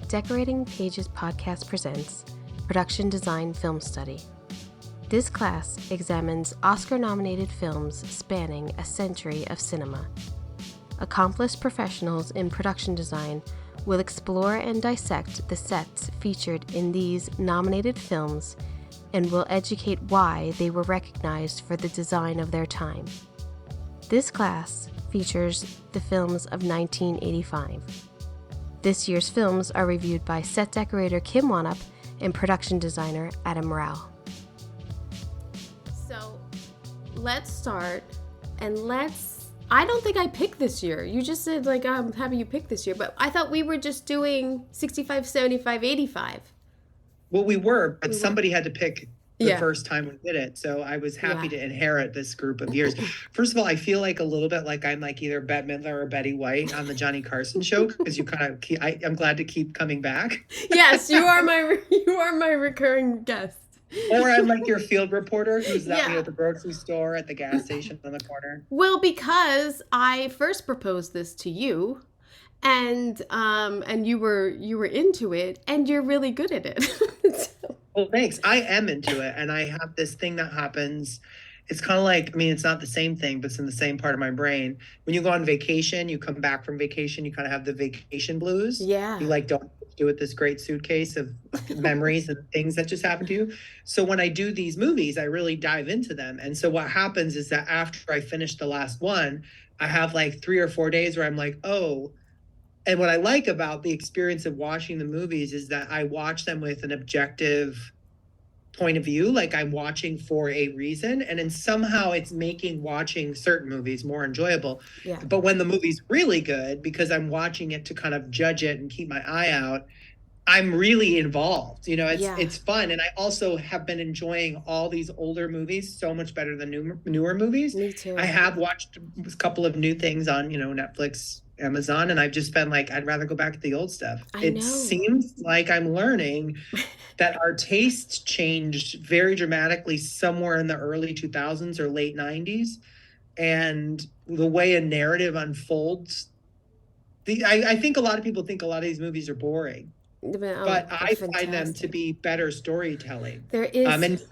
Decorating Pages podcast presents Production Design Film Study. This class examines Oscar-nominated films spanning a century of cinema. Accomplished professionals in production design will explore and dissect the sets featured in these nominated films and will educate why they were recognized for the design of their time. This class features the films of 1985. This year's films are reviewed by set decorator Kim Wanup and production designer Adam Rowe. So let's start, and I don't think I picked this year. You just said, I'm happy you picked this year, but I thought we were just doing 65, 75, 85. Well, we were, but somebody had to pick the first time we did it. So I was happy to inherit this group of years. First of all, I feel like a little bit like I'm like either Bette Midler or Betty White on the Johnny Carson show, because you kind of I'm glad to keep coming back. Yes, you are my recurring guest. Or I'm like your field reporter who's at the grocery store, at the gas station on the corner. Well, because I first proposed this to you, and you were into it, and you're really good at it. So. Well, thanks. I am into it, and I have this thing that happens. It's kind of like, it's not the same thing, but it's in the same part of my brain. When you go on vacation, you come back from vacation, you kind of have the vacation blues. Yeah. You don't do with this great suitcase of memories and things that just happened to you. So when I do these movies, I really dive into them. And so what happens is that after I finish the last one, I have like 3 or 4 days where I'm like, oh. And what I like about the experience of watching the movies is that I watch them with an objective point of view, like I'm watching for a reason, and then somehow it's making watching certain movies more enjoyable. Yeah. But when the movie's really good, because I'm watching it to kind of judge it and keep my eye out, I'm really involved. It's fun. And I also have been enjoying all these older movies so much better than newer movies. Me too. I have watched a couple of new things on, Netflix, Amazon, and I've just been like, I'd rather go back to the old stuff. It seems like I'm learning that our tastes changed very dramatically somewhere in the early 2000s or late 90s. And the way a narrative unfolds, I think a lot of people think a lot of these movies are boring. But I find them to be better storytelling. There is.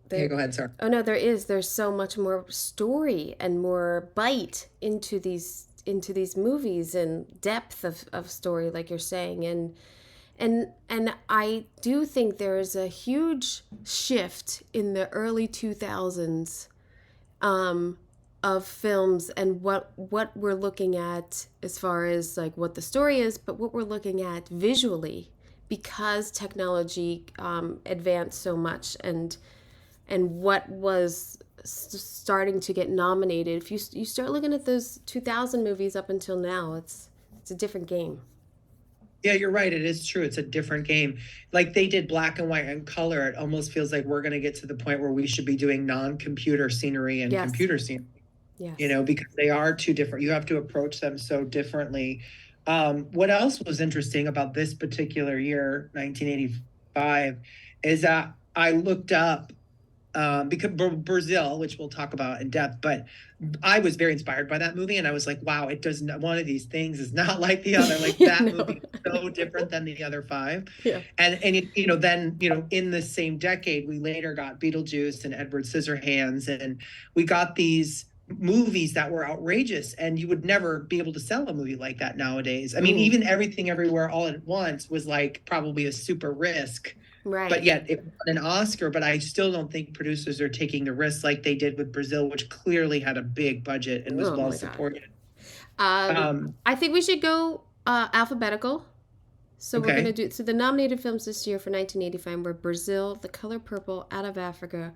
Go ahead, sir. Oh no, there's so much more story and more bite into these movies, and depth of story, like you're saying, and I do think there is a huge shift in the early 2000s of films and what we're looking at as far as like what the story is, but what we're looking at visually, because technology advanced so much, and what was starting to get nominated. If you start looking at those 2000 movies up until now, it's a different game. Yeah, you're right. It is true. It's a different game. Like they did black and white and color. It almost feels like we're going to get to the point where we should be doing non-computer scenery and computer scenery. Yes. Because they are two different. You have to approach them so differently. What else was interesting about this particular year, 1985, is that I looked up because Brazil, which we'll talk about in depth, but I was very inspired by that movie, and I was like, wow, it doesn't, one of these things is not like the other. Like that movie is so different than the other 5. Yeah. And then in the same decade, we later got Beetlejuice and Edward Scissorhands, and we got these movies that were outrageous, and you would never be able to sell a movie like that nowadays. Even Everything Everywhere All at Once was like probably a super risk. Right. But yet it won an Oscar, but I still don't think producers are taking the risks like they did with Brazil, which clearly had a big budget and was well supported. I think we should go alphabetical. So we're going to do, the nominated films this year for 1985 were Brazil, The Color Purple, Out of Africa,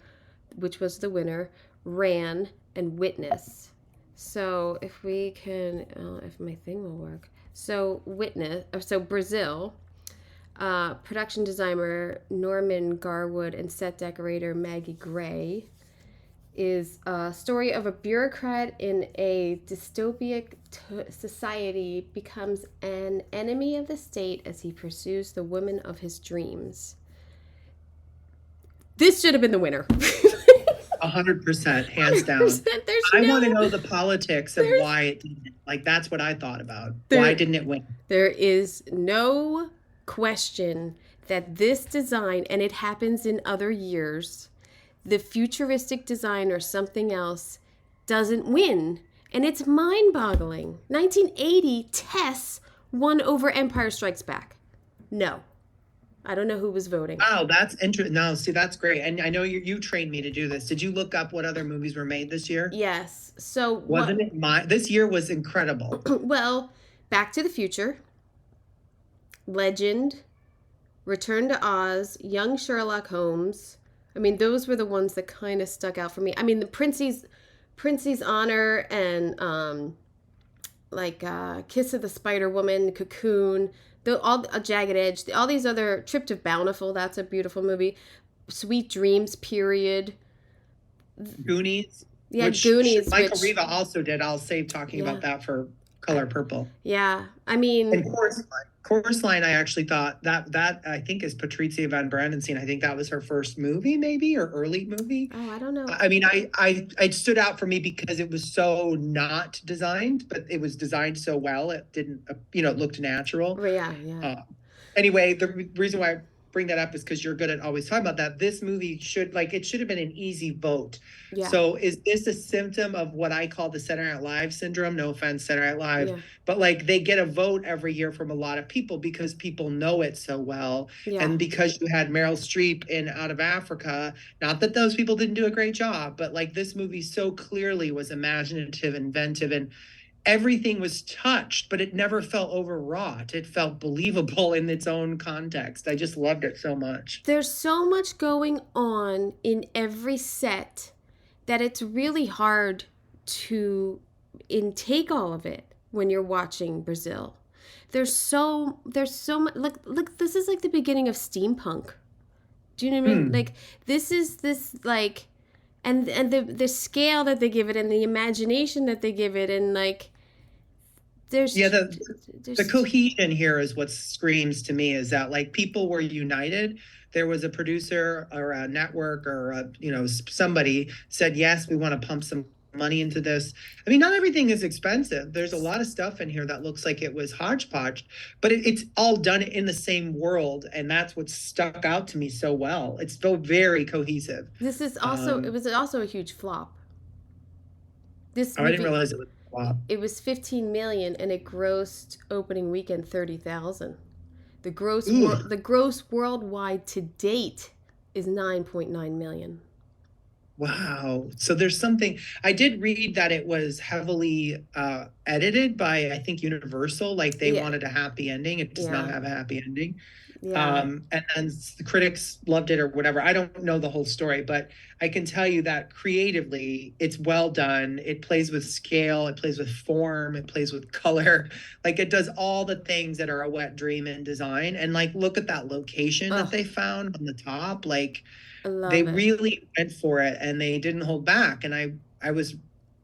which was the winner, Ran, and Witness. So if we can, if my thing will work. So Brazil. Production designer Norman Garwood and set decorator Maggie Gray is a story of a bureaucrat in a dystopic society becomes an enemy of the state as he pursues the woman of his dreams. This should have been the winner. 100%, hands down. 100%. There's I want to no know the politics of there's why it didn't. Like, that's what I thought about. Why there didn't it win? there is no question that this design, and it happens in other years, the futuristic design or something else doesn't win. And it's mind-boggling. 1980, Tess won over Empire Strikes Back. No. I don't know who was voting. Wow, that's interesting. No, see, that's great. And I know you trained me to do this. Did you look up what other movies were made this year? Yes. So Wasn't it this year was incredible. well, Back to the Future, Legend, Return to Oz, Young Sherlock Holmes. I mean, those were the ones that kind of stuck out for me. I mean, the Prince's Honor and Kiss of the Spider Woman, Cocoon, all a Jagged Edge, all these other Trip to Bountiful. That's a beautiful movie. Sweet Dreams, period. Goonies. Yeah, Goonies. Michael Riva also did. I'll save talking about that for Color Purple. Yeah, I mean, and Chorus Line. I actually thought that I think is Patrizia Van Brandenstein. I think that was her first movie, maybe, or early movie. Oh, I don't know. I mean, it stood out for me because it was so not designed, but it was designed so well. It didn't, it looked natural. Yeah. Anyway, the reason why I bring that up is because you're good at always talking about that. This movie should have been an easy vote. Yeah. So is this a symptom of what I call the Saturday Night Live syndrome? No offense, Saturday Night Live, but like they get a vote every year from a lot of people because people know it so well. Yeah. And because you had Meryl Streep in Out of Africa, not that those people didn't do a great job, but like this movie so clearly was imaginative, inventive, and everything was touched, but it never felt overwrought. It felt believable in its own context. I just loved it so much. There's so much going on in every set that it's really hard to intake all of it when you're watching Brazil. There's so much. Look, this is like the beginning of steampunk. Do you know what I mean? Like this, and the scale that they give it, and the imagination that they give it, and like. The cohesion here is what screams to me, is that like people were united. There was a producer or a network or somebody said, yes, we want to pump some money into this. I mean, not everything is expensive. There's a lot of stuff in here that looks like it was hodgepodge, but it's all done in the same world, and that's what stuck out to me so well. It's so very cohesive. This is also it was also a huge flop. I didn't realize it was. Wow. It was $15 million and it grossed opening weekend $30,000. The gross worldwide to date is $9.9 million. Wow. So there's something. I did read that it was heavily edited by, I think, Universal. Like they wanted a happy ending. It does not have a happy ending. Yeah. And the critics loved it or whatever. I don't know the whole story, but I can tell you that creatively it's well done. It plays with scale, it plays with form, it plays with color. Like it does all the things that are a wet dream in design. And like, look at that location that they found on the top. Like they really went for it and they didn't hold back. And I was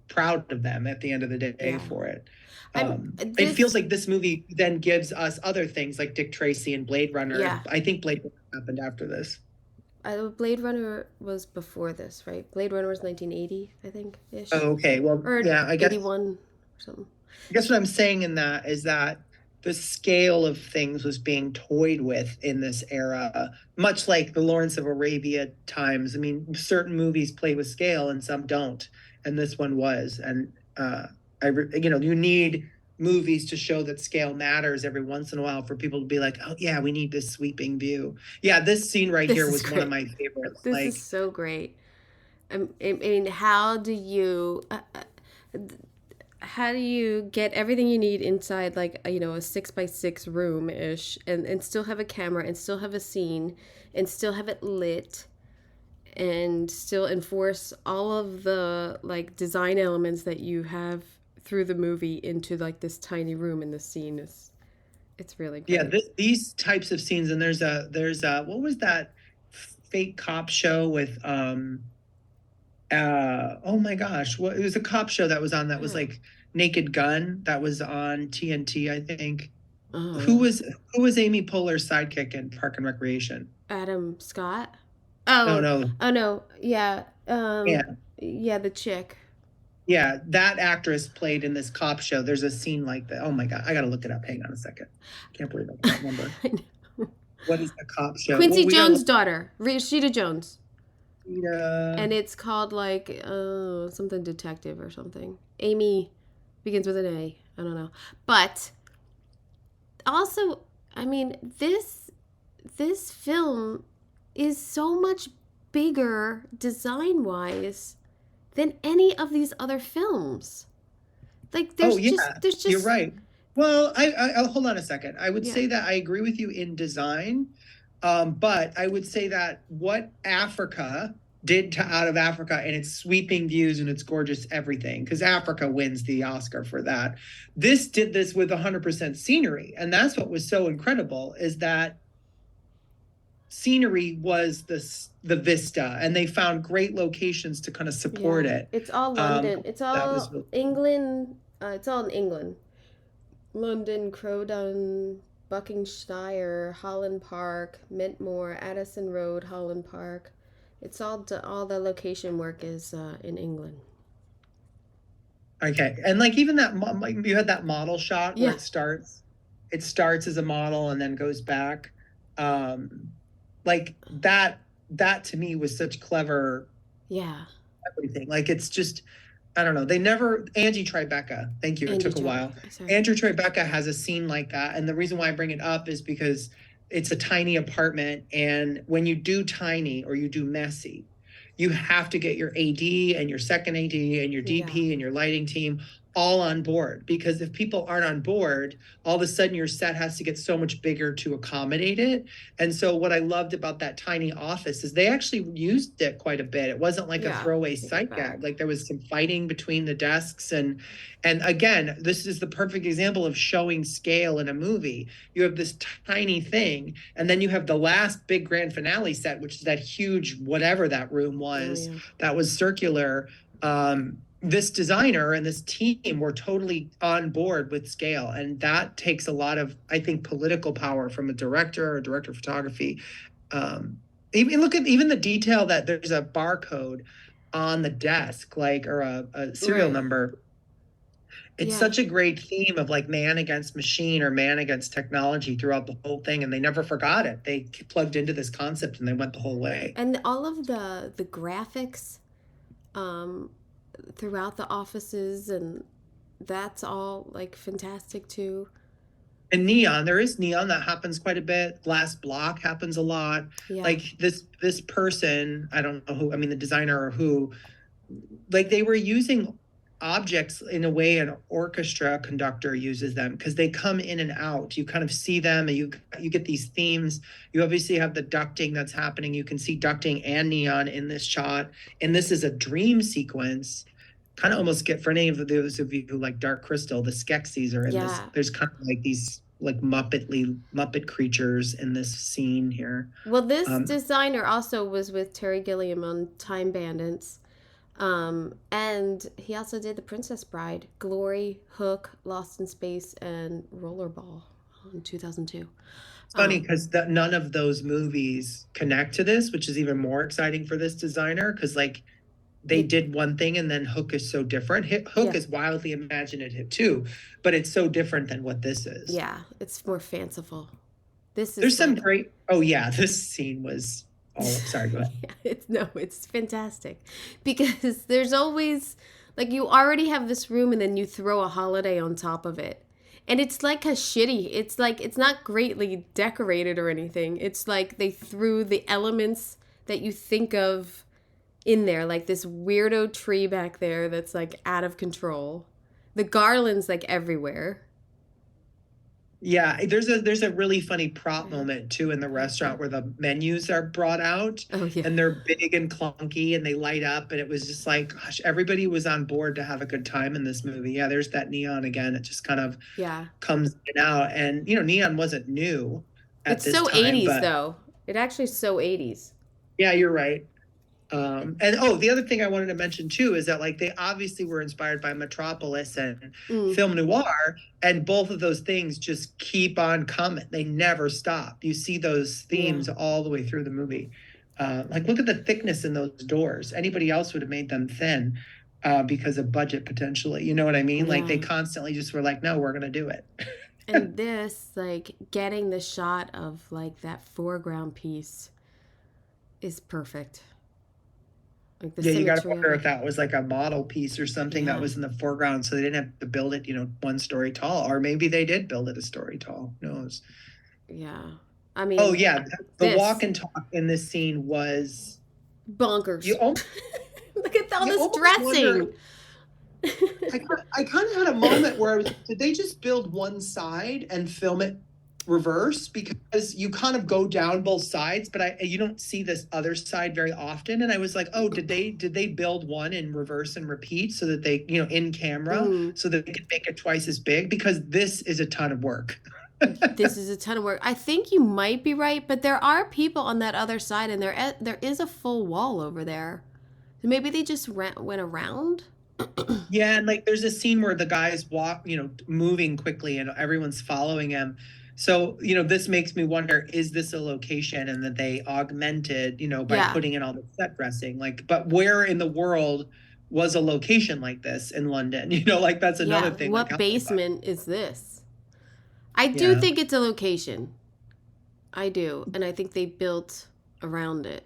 proud of them at the end of the day for it. It feels like this movie then gives us other things like Dick Tracy and Blade Runner. Yeah. I think Blade Runner happened after this. Blade Runner was before this, right? Blade Runner was 1980, I think, ish. Oh, okay. Well, or yeah, I guess 81 or something. I guess what I'm saying in that is that the scale of things was being toyed with in this era, much like the Lawrence of Arabia times. I mean, certain movies play with scale and some don't, and this one was. And you need movies to show that scale matters every once in a while for people to be like, oh yeah, we need this sweeping view. Yeah, this scene here was one of my favorites. This is so great. I mean, how do you get everything you need inside like a 6x6 room ish, and still have a camera and still have a scene and still have it lit and still enforce all of the like design elements that you have through the movie into like this tiny room, and the scene it's really great. Yeah, these types of scenes. And there's a what was that fake cop show with oh my gosh, it was a cop show that was on that was like Naked Gun, that was on TNT, I think. Who was Amy Poehler's sidekick in Park and Recreation? Adam Scott. Oh no. Oh no. Yeah. Yeah. Yeah, the chick. Yeah, that actress played in this cop show. There's a scene like that. Oh my God, I gotta look it up. Hang on a second. Can't believe I can't remember. What is the cop show? Well, Quincy we gotta Jones' look daughter, Rashida Jones. at And it's called like something detective or something. Amy begins with an A. I don't know. But also, I mean, this film is so much bigger design-wise than any of these other films. Like Oh yeah, there's you're just right. Well, I'll hold on a second. I would yeah. say that I agree with you in design, but I would say that what Africa did to Out of Africa and its sweeping views and its gorgeous everything, because Africa wins the Oscar for that. This did this with 100% scenery, and that's what was so incredible is that scenery was the vista, and they found great locations to kind of support Yeah. it. It's all Um, London. It's that was all England. It's all in England. London, Croydon, Buckinghamshire, Holland Park, Mintmore, Addison Road, Holland Park. It's all the location work is in England. Okay, and like even that, like you had that model shot where Yeah. it starts as a model and then goes back, like that to me was such clever Yeah. everything. Like it's just, I don't know. They never Angie Tribeca. Thank you. It Angie took a while. Tribeca. Sorry. Andrew Tribeca has a scene like that, and the reason why I bring it up is because it's a tiny apartment, and when you do tiny or you do messy, you have to get your AD and your second AD and your DP and your lighting team all on board, because if people aren't on board, all of a sudden your set has to get so much bigger to accommodate it. And so what I loved about that tiny office is they actually used it quite a bit. It wasn't like a throwaway sight gag. Like there was some fighting between the desks, and again, this is the perfect example of showing scale in a movie. You have this tiny thing, and then you have the last big grand finale set, which is that huge whatever that room was that was circular. This designer and this team were totally on board with scale, and that takes a lot of, I think, political power from a director or director of photography. Even look at even the detail that there's a barcode on the desk, like, or a serial number. It's such a great theme of like man against machine or man against technology throughout the whole thing, and they never forgot it. They plugged into this concept and they went the whole way. And all of the graphics throughout the offices, and that's all like fantastic too. And neon, there is neon that happens quite a bit. Glass block happens a lot. Like this person, I don't know who, I mean the designer or who, like they were using objects in a way an orchestra conductor uses them, because they come in and out. You kind of see them, and you get these themes. You obviously have the ducting that's happening. You can see ducting and neon in this shot, and this is a dream sequence. Kind of almost get, for any of those of you who like Dark Crystal, the Skeksis are in this. There's kind of like these like Muppet creatures in this scene here. Well, this designer also was with Terry Gilliam on Time Bandits. And he also did The Princess Bride, Glory, Hook, Lost in Space, and Rollerball in 2002. It's funny because none of those movies connect to this, which is even more exciting for this designer, because like they did one thing and then Hook is so different. Hook is wildly imaginative too, but it's so different than what this is. Yeah, it's more fanciful. This is There's some great, this scene was, sorry, go ahead. It's fantastic, because there's always, like, you already have this room and then you throw a holiday on top of it. And it's like it's like, it's not greatly decorated or anything. It's like they threw the elements that you think of in there, like this weirdo tree back there that's like out of control. The garland's like everywhere. Yeah, there's a really funny prop moment too in the restaurant where the menus are brought out, and they're big and clunky and they light up, and it was just like, gosh, everybody was on board to have a good time in this movie. Yeah, there's that neon again. It just kind of comes in and out, and neon wasn't new at this time. It's so 80s though. It actually is so 80s. Yeah, you're right. And the other thing I wanted to mention too is that like they obviously were inspired by Metropolis and film noir, and both of those things just keep on coming. They never stop. You see those themes all the way through the movie. Like, look at the thickness in those doors. Anybody else would have made them thin because of budget potentially. You know what I mean? Like, they Yeah. constantly just were like, no, we're going to do it. And this, like, getting the shot of, like, that foreground piece is perfect. Like, the Yeah, you got to symmetry of wonder if it. that was like a model piece or something that Yeah. was in the foreground, so they didn't have to build it, 1 story tall, or maybe they did build it a story tall. Who knows? Yeah. I Oh mean, yeah, the walk this and talk in this scene was bonkers. you. Look at all You this almost dressing. wonder. I kind of had a moment where I was, did they just build one side and film it reverse? Because you kind of go down both sides, but you don't see this other side very often. And I was like, oh, did they build one in reverse and repeat so that they, in camera, so that they could make it twice as big? Because this is a ton of work. This is a ton of work. I think you might be right, but there are people on that other side, and there is a full wall over there. Maybe they just went around. Yeah, and like there's a scene where the guy's moving quickly and everyone's following him. So, this makes me wonder, is this a location and that they augmented, by Yeah. putting in all the set dressing? Like, but where in the world was a location like this in London? Like that's another thing. What Like, basement is this? I do Yeah. think it's a location. I do. And I think they built around it.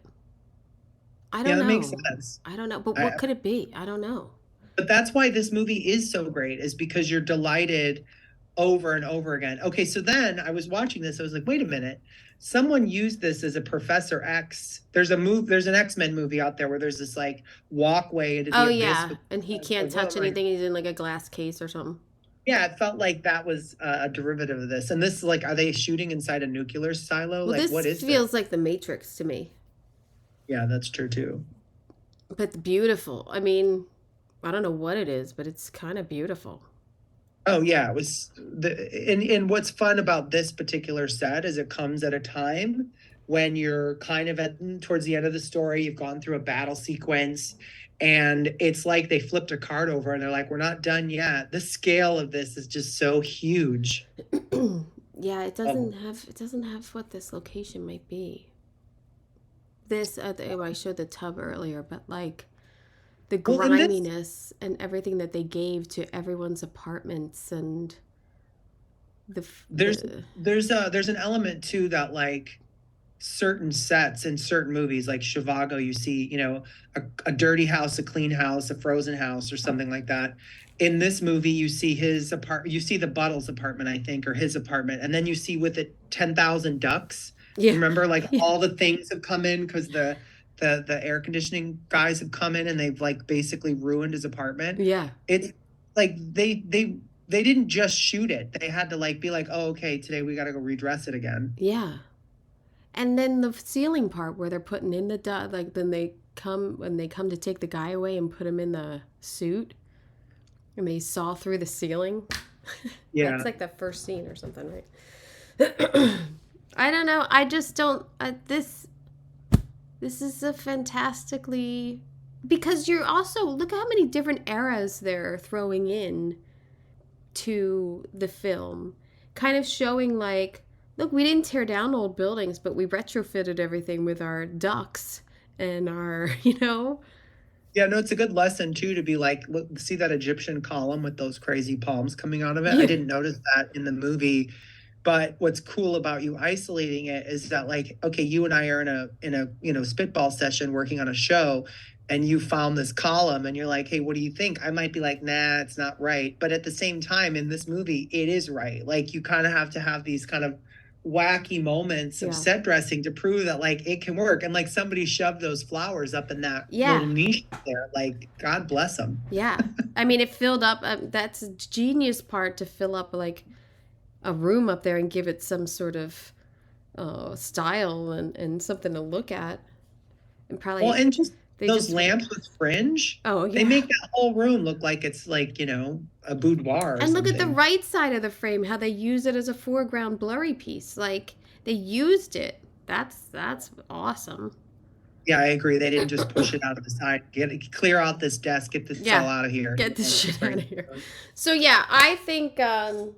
I don't Yeah, that know. makes sense. I don't know. But what could it be? I don't know. But that's why this movie is so great, is because you're delighted over and over again. Okay, so then I was watching this, I was like, wait a minute. Someone used this as a Professor X. There's an X-Men movie out there where there's this like walkway into the Oh abyss yeah, with and he can't touch Wolverine. anything. He's in like a glass case or something. Yeah, it felt like that was a derivative of this. And this, like, are they shooting inside a nuclear silo? Well, Like, what this is feels this? like the Matrix to me, Yeah, that's true too. but beautiful. I mean, I don't know what it is, but it's kind of beautiful. Oh yeah, it was and what's fun about this particular set is it comes at a time when you're kind of towards the end of the story, you've gone through a battle sequence, and it's like they flipped a card over and they're like, we're not done yet. The scale of this is just so huge. Yeah, it doesn't have what this location might be. This I showed the tub earlier, but like the Well, in this, griminess and everything that they gave to everyone's apartments and there's the there's an element too that, like, certain sets in certain movies like Chicago, you see, a dirty house, a clean house, a frozen house, or something like that. In this movie, you see you see the Buttles apartment, I think, or his apartment, and then you see with it 10,000 ducks. yeah. Remember, like, Yeah. all the things have come in because the air conditioning guys have come in and they've like basically ruined his apartment. Yeah. It's like they didn't just shoot it. They had to like be like, oh, okay, today we got to go redress it again. Yeah. And then the ceiling part where they're putting in the like then when they come to take the guy away and put him in the suit and they saw through the ceiling. Yeah. That's like the first scene or something, right? I don't know. I just don't this is a fantastically, because you're also, look at how many different eras they're throwing in to the film, kind of showing like, look, we didn't tear down old buildings, but we retrofitted everything with our ducts and our, Yeah, no, it's a good lesson too to be like, look, see that Egyptian column with those crazy palms coming out of it? Yeah. I didn't notice that in the movie. But what's cool about you isolating it is that, like, okay, you and I are in a spitball session working on a show, and you found this column and you're like, hey, what do you think? I might be like, nah, it's not right. But at the same time, in this movie, it is right. Like, you kind of have to have these kind of wacky moments of Yeah. set dressing to prove that, like, it can work. And like, somebody shoved those flowers up in that Yeah. little niche there. Like, God bless them. Yeah. I mean, it filled up, that's a genius part, to fill up like a room up there and give it some sort of style and something to look at. And probably Well, and just they those just lamps with fringe. Oh, They yeah. make that whole room look like it's like, a boudoir or And look at the something. right side of the frame, how they use it as a foreground blurry piece. Like, they used it. That's awesome. Yeah, I agree. They didn't just push it out of the side. Clear out this desk, get this Yeah. all out of here. Get this Yeah, shit right. out of here. So yeah, I think I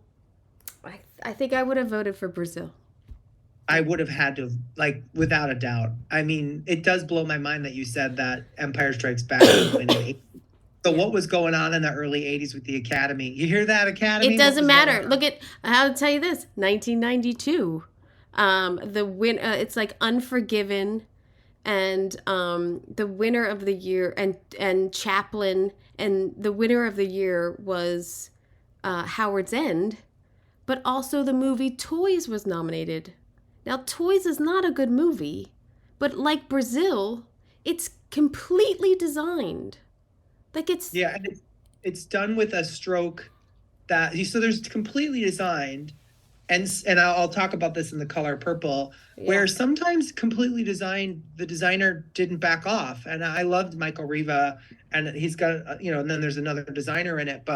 would have voted for Brazil. I would have had to, like, without a doubt. I mean, it does blow my mind that you said that Empire Strikes Back was in the 80s. So what was going on in the early 80s with the Academy? You hear that, Academy? It doesn't matter. Look at, I'll tell you this, 1992. It's like Unforgiven, and the winner of the year, and Chaplin, and the winner of the year was Howard's End, but also the movie Toys was nominated. Now, Toys is not a good movie, but like Brazil, it's completely designed. Like and it's done with a stroke that, so there's completely designed, and I'll talk about this in The Color Purple, where sometimes completely designed, the designer didn't back off. And I loved Michael Riva, and he's got, and then there's another designer in it,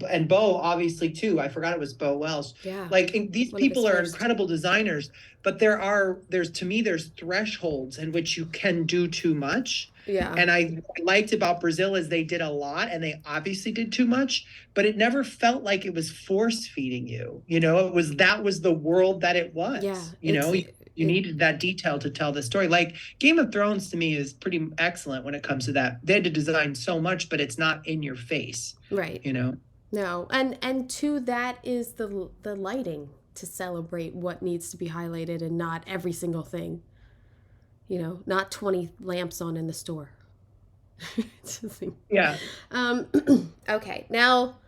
and Bo, obviously, too. I forgot it was Bo Welsh. Yeah. Like, these people are incredible designers, but there's thresholds in which you can do too much. Yeah. And I liked about Brazil is they did a lot, and they obviously did too much, but it never felt like it was force feeding you. That was the world that it was. Yeah. You needed that detail to tell the story. Like Game of Thrones to me is pretty excellent when it comes to that. They had to design so much, but it's not in your face. Right. No, and to that is the lighting to celebrate what needs to be highlighted, and not every single thing. Not 20 lamps on in the store. Yeah. Okay, now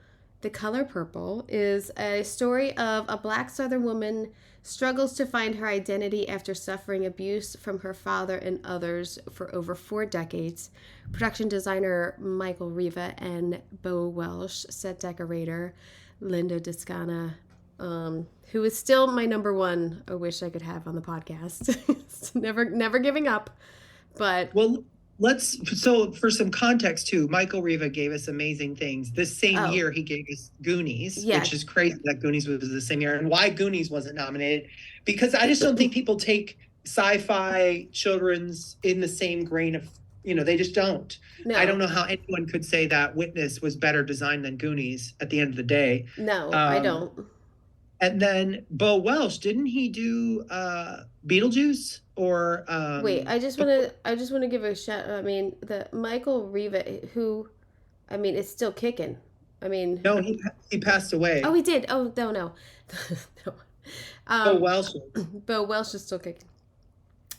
The Color Purple is a story of a Black Southern woman struggles to find her identity after suffering abuse from her father and others for over 4 decades. Production designer Michael Riva and Bo Welsh, set decorator Linda Descana, who is still my number one I wish I could have on the podcast. never giving up. But so for some context too, Michael Riva gave us amazing things. This same year he gave us Goonies, which is crazy that Goonies was the same year. And why Goonies wasn't nominated? Because I just don't think people take sci-fi children's in the same grain of, they just don't. No. I don't know how anyone could say that Witness was better designed than Goonies at the end of the day. No, I don't. And then Bo Welsh, didn't he do Beetlejuice or wait, I just want to give a shout. I mean, the Michael Riva, who, I mean, is still kicking. I mean, no, he passed away. Oh, he did. Oh, no. No. Bo Welsh. Bo Welsh is still kicking.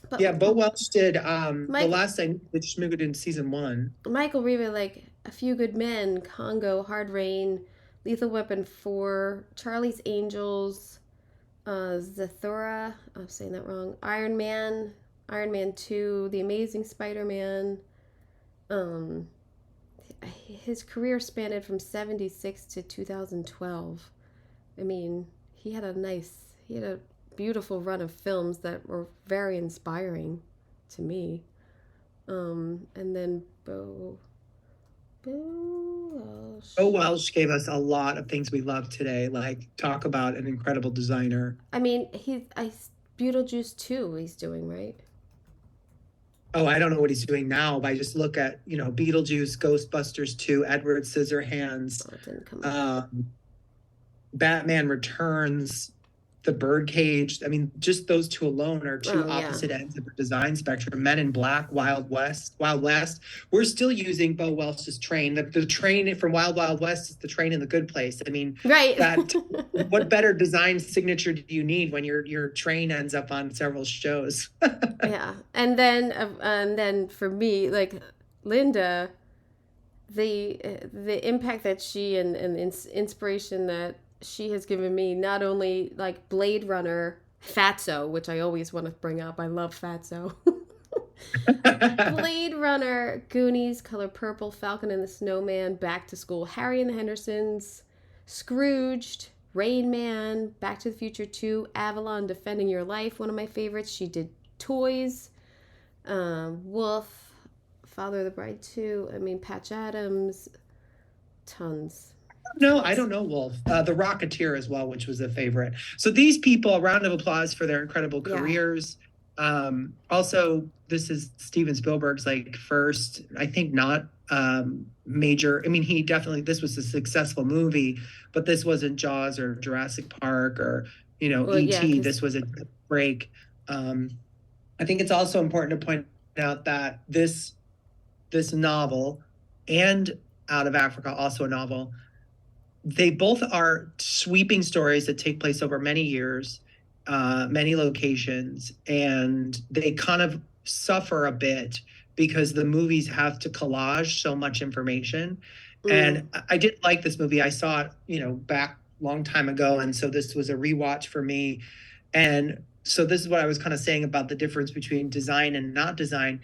But, yeah, Bo Welsh did the last time they just moved it in season 1. Michael Riva, like A Few Good Men, Congo, Hard Rain, Lethal Weapon 4, Charlie's Angels, Zathura, I'm saying that wrong, Iron Man 2, The Amazing Spider-Man. His career spanned from 76 to 2012. I mean, he had a beautiful run of films that were very inspiring to me. And then Bo Welsh gave us a lot of things we love today. Like, talk about an incredible designer. I mean, Beetlejuice 2 he's doing, right? Oh, I don't know what he's doing now, but I just look at, Beetlejuice, Ghostbusters 2, Edward Scissorhands, it didn't come up. Batman Returns, The Birdcage. I mean, just those two alone are two opposite ends of the design spectrum. Men in Black, Wild West. We're still using Bo Welsh's train. The train from Wild Wild West is the train in The Good Place. I mean, right. What better design signature do you need when your train ends up on several shows? Yeah, and then for me, like Linda, the impact that she and inspiration that she has given me, not only like Blade Runner, Fatso, which I always want to bring up. I love Fatso. Blade Runner, Goonies, Color Purple, Falcon and the Snowman, Back to School, Harry and the Hendersons, Scrooged, Rain Man, Back to the Future 2, Avalon, Defending Your Life, one of my favorites. She did Toys, Wolf, Father of the Bride 2, I mean, Patch Adams, tons. No, I don't know Wolf. The Rocketeer as well, which was a favorite. So these people, a round of applause for their incredible careers. Also, this is Steven Spielberg's first, I think, not major. I mean, this was a successful movie, but this wasn't Jaws or Jurassic Park or, Well, yeah, E.T. because This was a break. I think it's also important to point out that this novel and Out of Africa, also a novel, they both are sweeping stories that take place over many years, many locations, and they kind of suffer a bit because the movies have to collage so much information. And I did like this movie. I saw it, back a long time ago, and so this was a rewatch for me. And so this is what I was kind of saying about the difference between design and not design,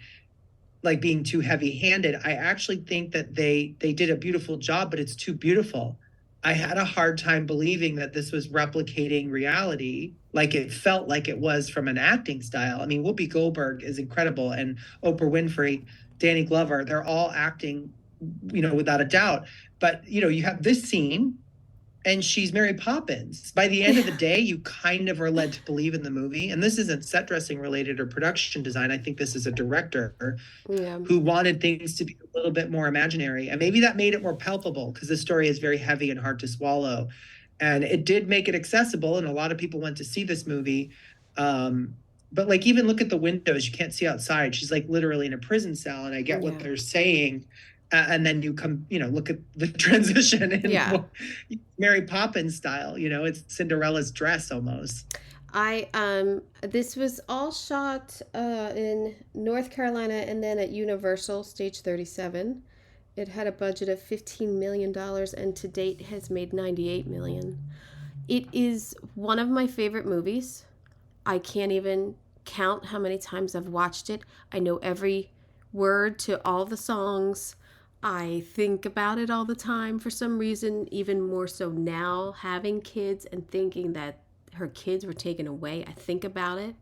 like being too heavy-handed. I actually think that they did a beautiful job, but it's too beautiful. I had a hard time believing that this was replicating reality like it felt like it was from an acting style. I mean, Whoopi Goldberg is incredible, and Oprah Winfrey, Danny Glover, they're all acting, without a doubt. But, you have this scene and she's Mary Poppins. By the end of the day, you kind of are led to believe in the movie. And this isn't set dressing related or production design. I think this is a director who wanted things to be a little bit more imaginary. And maybe that made it more palpable because the story is very heavy and hard to swallow. And it did make it accessible. And a lot of people went to see this movie. But like, even look at the windows, you can't see outside. She's like literally in a prison cell. And I get what they're saying. And then you come, look at the transition in Mary Poppins style. It's Cinderella's dress almost. This was all shot in North Carolina and then at Universal Stage 37. It had a budget of $15 million and to date has made $98 million. It is one of my favorite movies. I can't even count how many times I've watched it. I know every word to all the songs. I think about it all the time for some reason, even more so now, having kids and thinking that her kids were taken away. I think about it.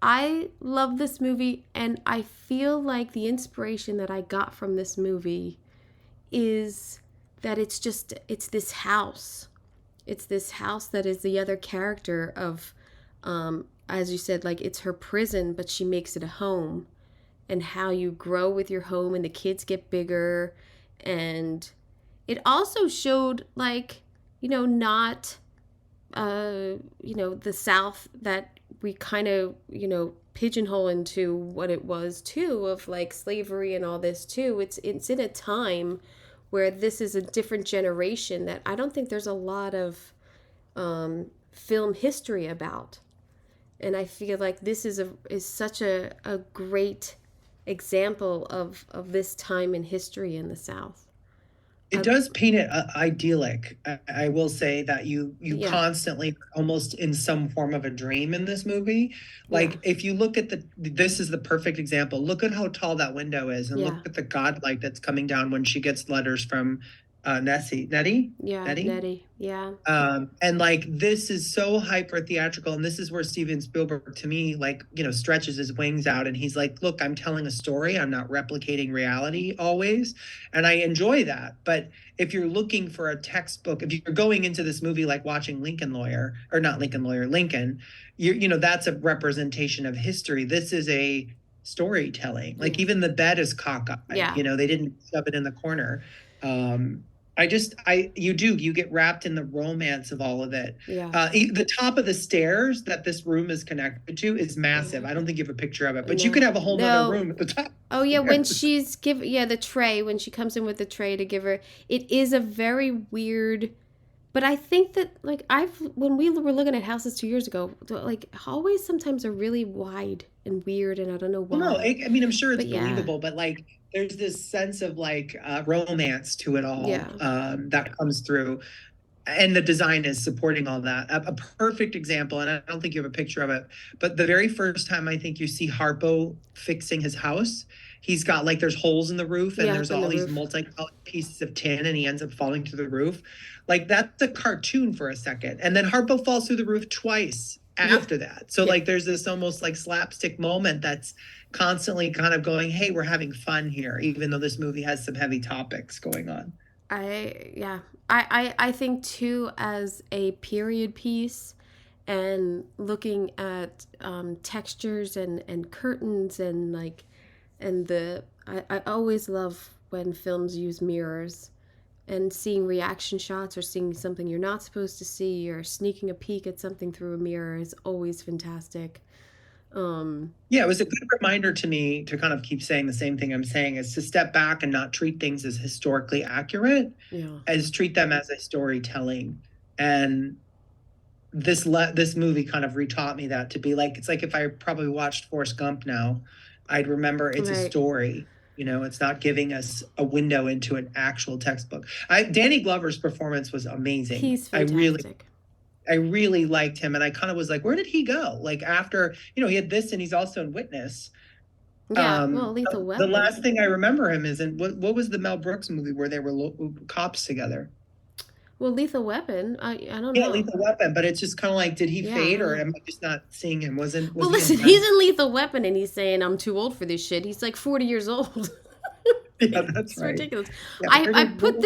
I love this movie, and I feel like the inspiration that I got from this movie is that it's this house. It's this house that is the other character of, as you said, like it's her prison, but she makes it a home. And how you grow with your home and the kids get bigger. And it also showed like, not, the South that we kind of, pigeonhole into what it was too, of like slavery and all this too. It's in a time where this is a different generation that I don't think there's a lot of film history about. And I feel like this is such a great example of this time in history in the South. It does paint it idyllic. I will say that you constantly almost in some form of a dream in this movie. Like if you look at this is the perfect example. Look at how tall that window is and look at the godlight that's coming down when she gets letters from Nettie. Yeah. And like this is so hyper theatrical, and this is where Steven Spielberg, to me, like, stretches his wings out, and he's like, look, I'm telling a story, I'm not replicating reality always, and I enjoy that. But if you're looking for a textbook, if you're going into this movie like watching Lincoln, that's a representation of history. This is a storytelling. Like even the bed is cockeyed. They didn't shove it in the corner. You get wrapped in the romance of all of it. The top of the stairs that this room is connected to is massive. I don't think you have a picture of it, but you could have a whole nother room at the top. Oh yeah, when she's the tray, when she comes in with the tray to give her, it is a very weird. But I think that like when we were looking at houses 2 years ago, like hallways sometimes are really wide and weird, and I don't know why. No, I'm sure it's believable, but like there's this sense of like romance to it all that comes through, and the design is supporting all that. A perfect example, and I don't think you have a picture of it, but the very first time I think you see Harpo fixing his house, he's got like there's holes in the roof and there's all these multicolored pieces of tin, and he ends up falling through the roof. Like that's a cartoon for a second, and then Harpo falls through the roof twice after that. So like there's this almost like slapstick moment that's constantly kind of going, hey, we're having fun here, even though this movie has some heavy topics going on. I think too, as a period piece and looking at textures and curtains and like And I always love when films use mirrors, and seeing reaction shots or seeing something you're not supposed to see or sneaking a peek at something through a mirror is always fantastic. Yeah, it was a good reminder to me to kind of keep saying the same thing I'm saying, is to step back and not treat things as historically accurate, Yeah. as treat them as a storytelling. And this movie kind of retaught me that, to be like, it's like if I probably watched Forrest Gump now, I'd remember it's a Right. story. It's not giving us a window into an actual textbook. Danny Glover's performance was amazing. He's I really fantastic. I really liked him, and I kind of was like, where did he go? Like, after, he had this, and he's also in Witness. Yeah, well, Lethal The Weapon. last thing I remember him is in, what was the Mel Brooks movie where they were cops together? Well, Lethal Weapon, I don't Yeah, know. Lethal Weapon. But it's just kind of like, did he Yeah, I fade, don't or know. am I just not seeing him? Was Well, he listen, in he's that? in Lethal Weapon and he's saying, I'm too old for this shit. He's like 40 years old. Yeah, that's It's right. ridiculous. Yeah, I put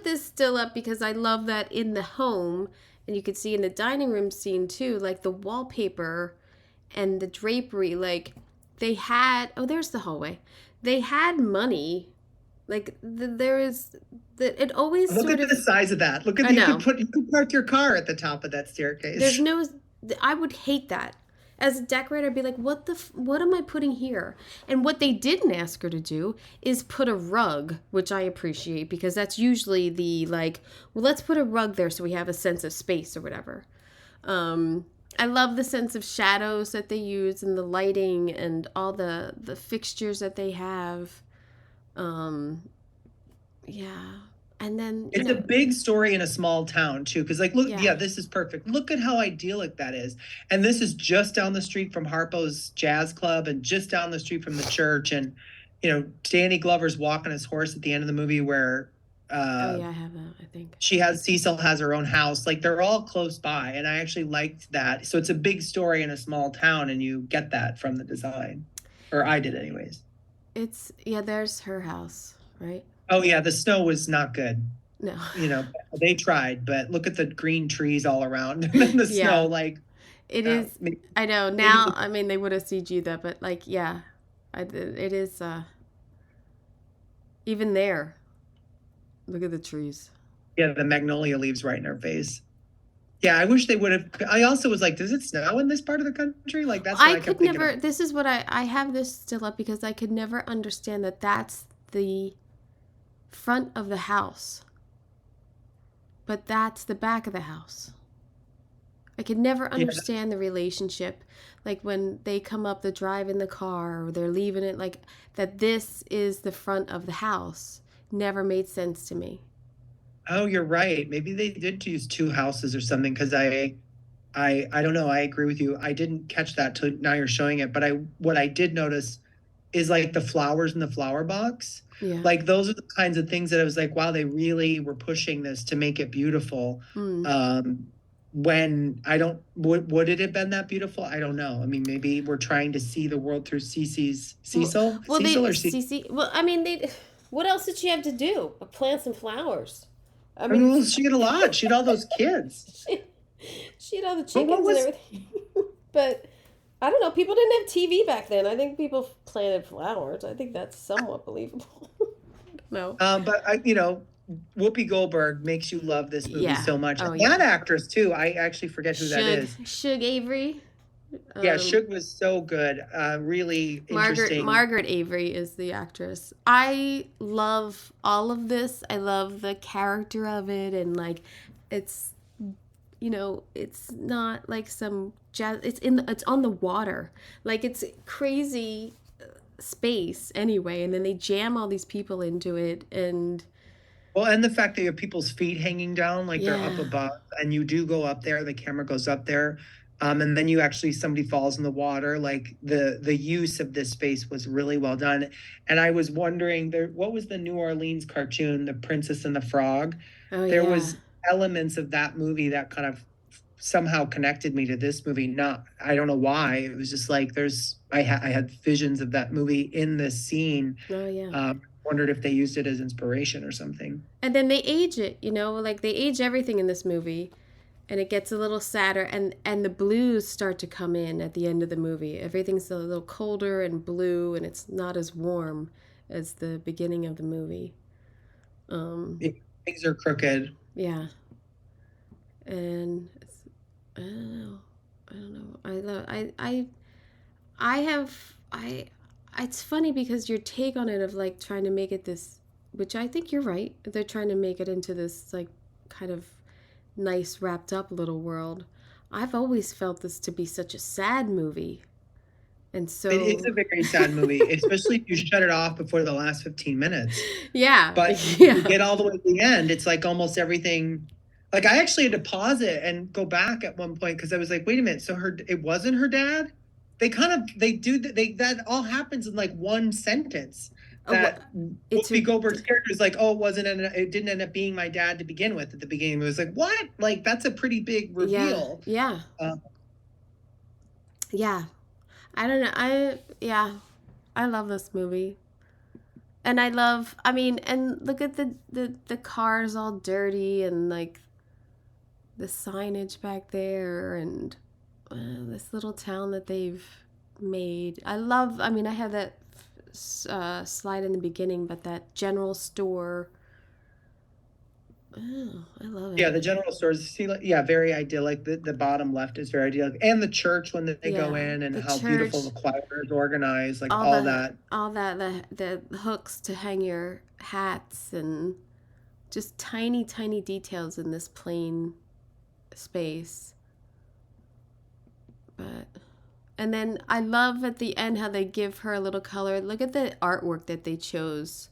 this still up because I love that in the home, and you could see in the dining room scene too, like the wallpaper and the drapery, like they had, oh, there's the hallway. They had money. Like there is that it always look sort at of, the size of that. Look at I know. you could park your car at the top of that There's staircase. no, I would hate that. As a decorator, I'd be like, what am I putting here? And what they didn't ask her to do is put a rug, which I appreciate because that's usually the like, well, let's put a rug there so we have a sense of space or whatever. I love the sense of shadows that they use and the lighting and all the fixtures that they have. Um, yeah. And then, It's a big story in a small town too, because like, look, yeah. yeah, this is perfect. Look at how idyllic that is. And this is just down the street from Harpo's Jazz Club, and just down the street from the church. And Danny Glover's walking his horse at the end of the movie, where Oh yeah, I have that, I think. Cecil has her own house. Like, they're all close by, and I actually liked that. So it's a big story in a small town, and you get that from the design, or I did anyways. There's her house, right? Oh yeah, the snow was not good. No. They tried, but look at the green trees all around, and then the Yeah. snow, like, It is. I know now. I mean, they would have CG'd that, but like, yeah, it is. Even there, look at the trees. Yeah, the magnolia leaves right in her face. Yeah, I wish they would have. I also was like, does it snow in this part of the country? Like, that's what I could kept thinking never. of. This is what I have this still up because I could never understand that that's the front of the house, but that's the back of the house. I could never understand the relationship, like when they come up the drive in the car or they're leaving it, like that this is the front of the house. Never made sense to me. Oh, you're right. Maybe they did use two houses or something, because I don't know. I agree with you. I didn't catch that till now you're showing it, but what I did notice is like the flowers in the flower box. Yeah. Like, those are the kinds of things that I was like, wow, they really were pushing this to make it beautiful. When would it have been that beautiful? I don't know. I mean, maybe we're trying to see the world through Cecil. Well, Cecil. Well, I mean, they. What else did she have to do? But plant some flowers. I mean, well, she had a lot. She had all those kids. she had all the chickens and everything. But I don't know. People didn't have TV back then. I think people planted flowers. I think that's somewhat believable. No. But Whoopi Goldberg makes you love this movie so much. Oh, and that actress too. I actually forget who that is. Shug Avery. Yeah, Shug was so good. Really interesting. Margaret Avery is the actress. I love all of this. I love the character of it, and like, it's not like some jazz. It's on the water. Like, it's crazy space anyway, and then they jam all these people into it, and. Well, and the fact that you have people's feet hanging down, like they're up above, and you do go up there, the camera goes up there, and then somebody falls in the water. Like, the use of this space was really well done. And I was wondering, what was the New Orleans cartoon, The Princess and the Frog? There was elements of that movie that kind of somehow connected me to this movie. I don't know why. It was just like, I had visions of that movie in this scene. Oh yeah. Wondered if they used it as inspiration or something. And then they age it, like they age everything in this movie. and it gets a little sadder, and the blues start to come in at the end of the movie. Everything's a little colder and blue, and it's not as warm as the beginning of the movie. Yeah, things are crooked. Yeah, and I don't know. I don't know. I love. I have. I. It's funny because your take on it of like trying to make it this, which I think you're right. They're trying to make it into this like kind of nice wrapped up little world. I've always felt this to be such a sad movie. And so It is a very sad movie, especially if you shut it off before the last 15 minutes. yeah. But you get all the way to the end, it's like almost everything. Like I actually had to pause it and go back at one point because I was like, wait a minute, so it wasn't her dad? That all happens in like one sentence. That Whoopi Goldberg's character is like, oh, it didn't end up being my dad to begin with at the beginning. It was like, what? Like that's a pretty big reveal. Yeah. Yeah. I don't know. I love this movie. And and look at the cars all dirty and like the signage back there and this little town that they've made. I have that slide in the beginning, but that general store. Oh, I love it. Yeah, the general stores. Very idyllic. The bottom left is very idyllic, and the church when they go in, and how beautiful the choir is organized, like all that. The hooks to hang your hats, and just tiny details in this plain space. And then I love at the end how they give her a little color. Look at the artwork that they chose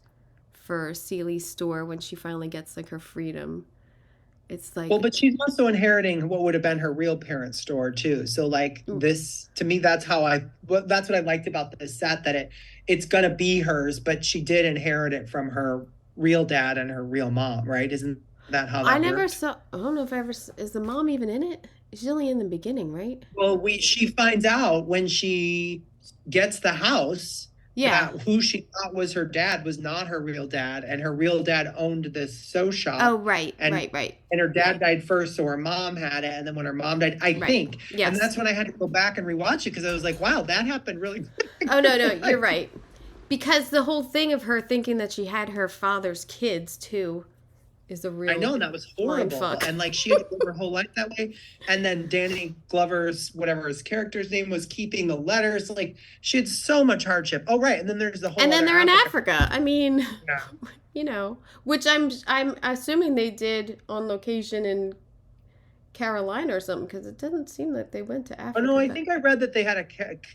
for Celie's store when she finally gets like her freedom. It's like, well, but she's also inheriting what would have been her real parents' store too. So like this, to me, that's what I liked about this set, that it's gonna be hers, but she did inherit it from her real dad and her real mom, right? Isn't that how that I never worked? saw. I don't know if is the mom even in it? She's only in the beginning, right? Well, she finds out when she gets the house. Yeah. That who she thought was her dad was not her real dad, and her real dad owned this sew shop. Oh, right. And her dad died first, so her mom had it, and then when her mom died, I think. Yes. And that's when I had to go back and rewatch it because I was like, wow, that happened really quick. Oh, no, you're right. Because the whole thing of her thinking that she had her father's kids too is a real. I know, that was horrible. And like she had to live her whole life that way. And then Danny Glover's, whatever his character's name was, keeping the letters. Like she had so much hardship. Oh, right. And then there's the whole. And then they're in Africa. I mean, which I'm assuming they did on location in Carolina or something, because it doesn't seem like they went to Africa. Oh no, I think I read that they had a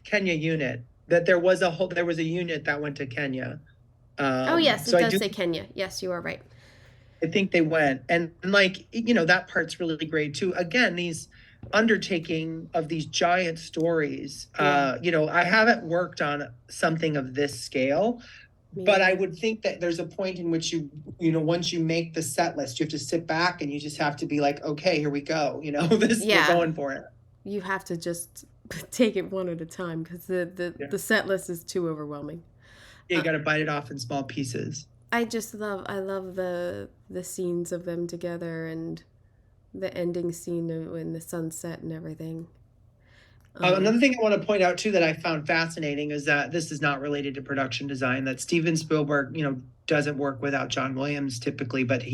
Kenya unit. That there was a unit that went to Kenya. Oh yes, it does say Kenya. Yes, you are right. I think they went, and like that part's really great too. Again, these undertaking of these giant stories. I haven't worked on something of this scale, but I would think that there's a point in which once you make the set list, you have to sit back and you just have to be like, okay, here we go. We're going for it. You have to just take it one at a time because the set list is too overwhelming. Yeah, you got to bite it off in small pieces. I love the scenes of them together and the ending scene in the sunset and everything. Another thing I want to point out too that I found fascinating is that this is not related to production design. That Steven Spielberg, doesn't work without John Williams typically, but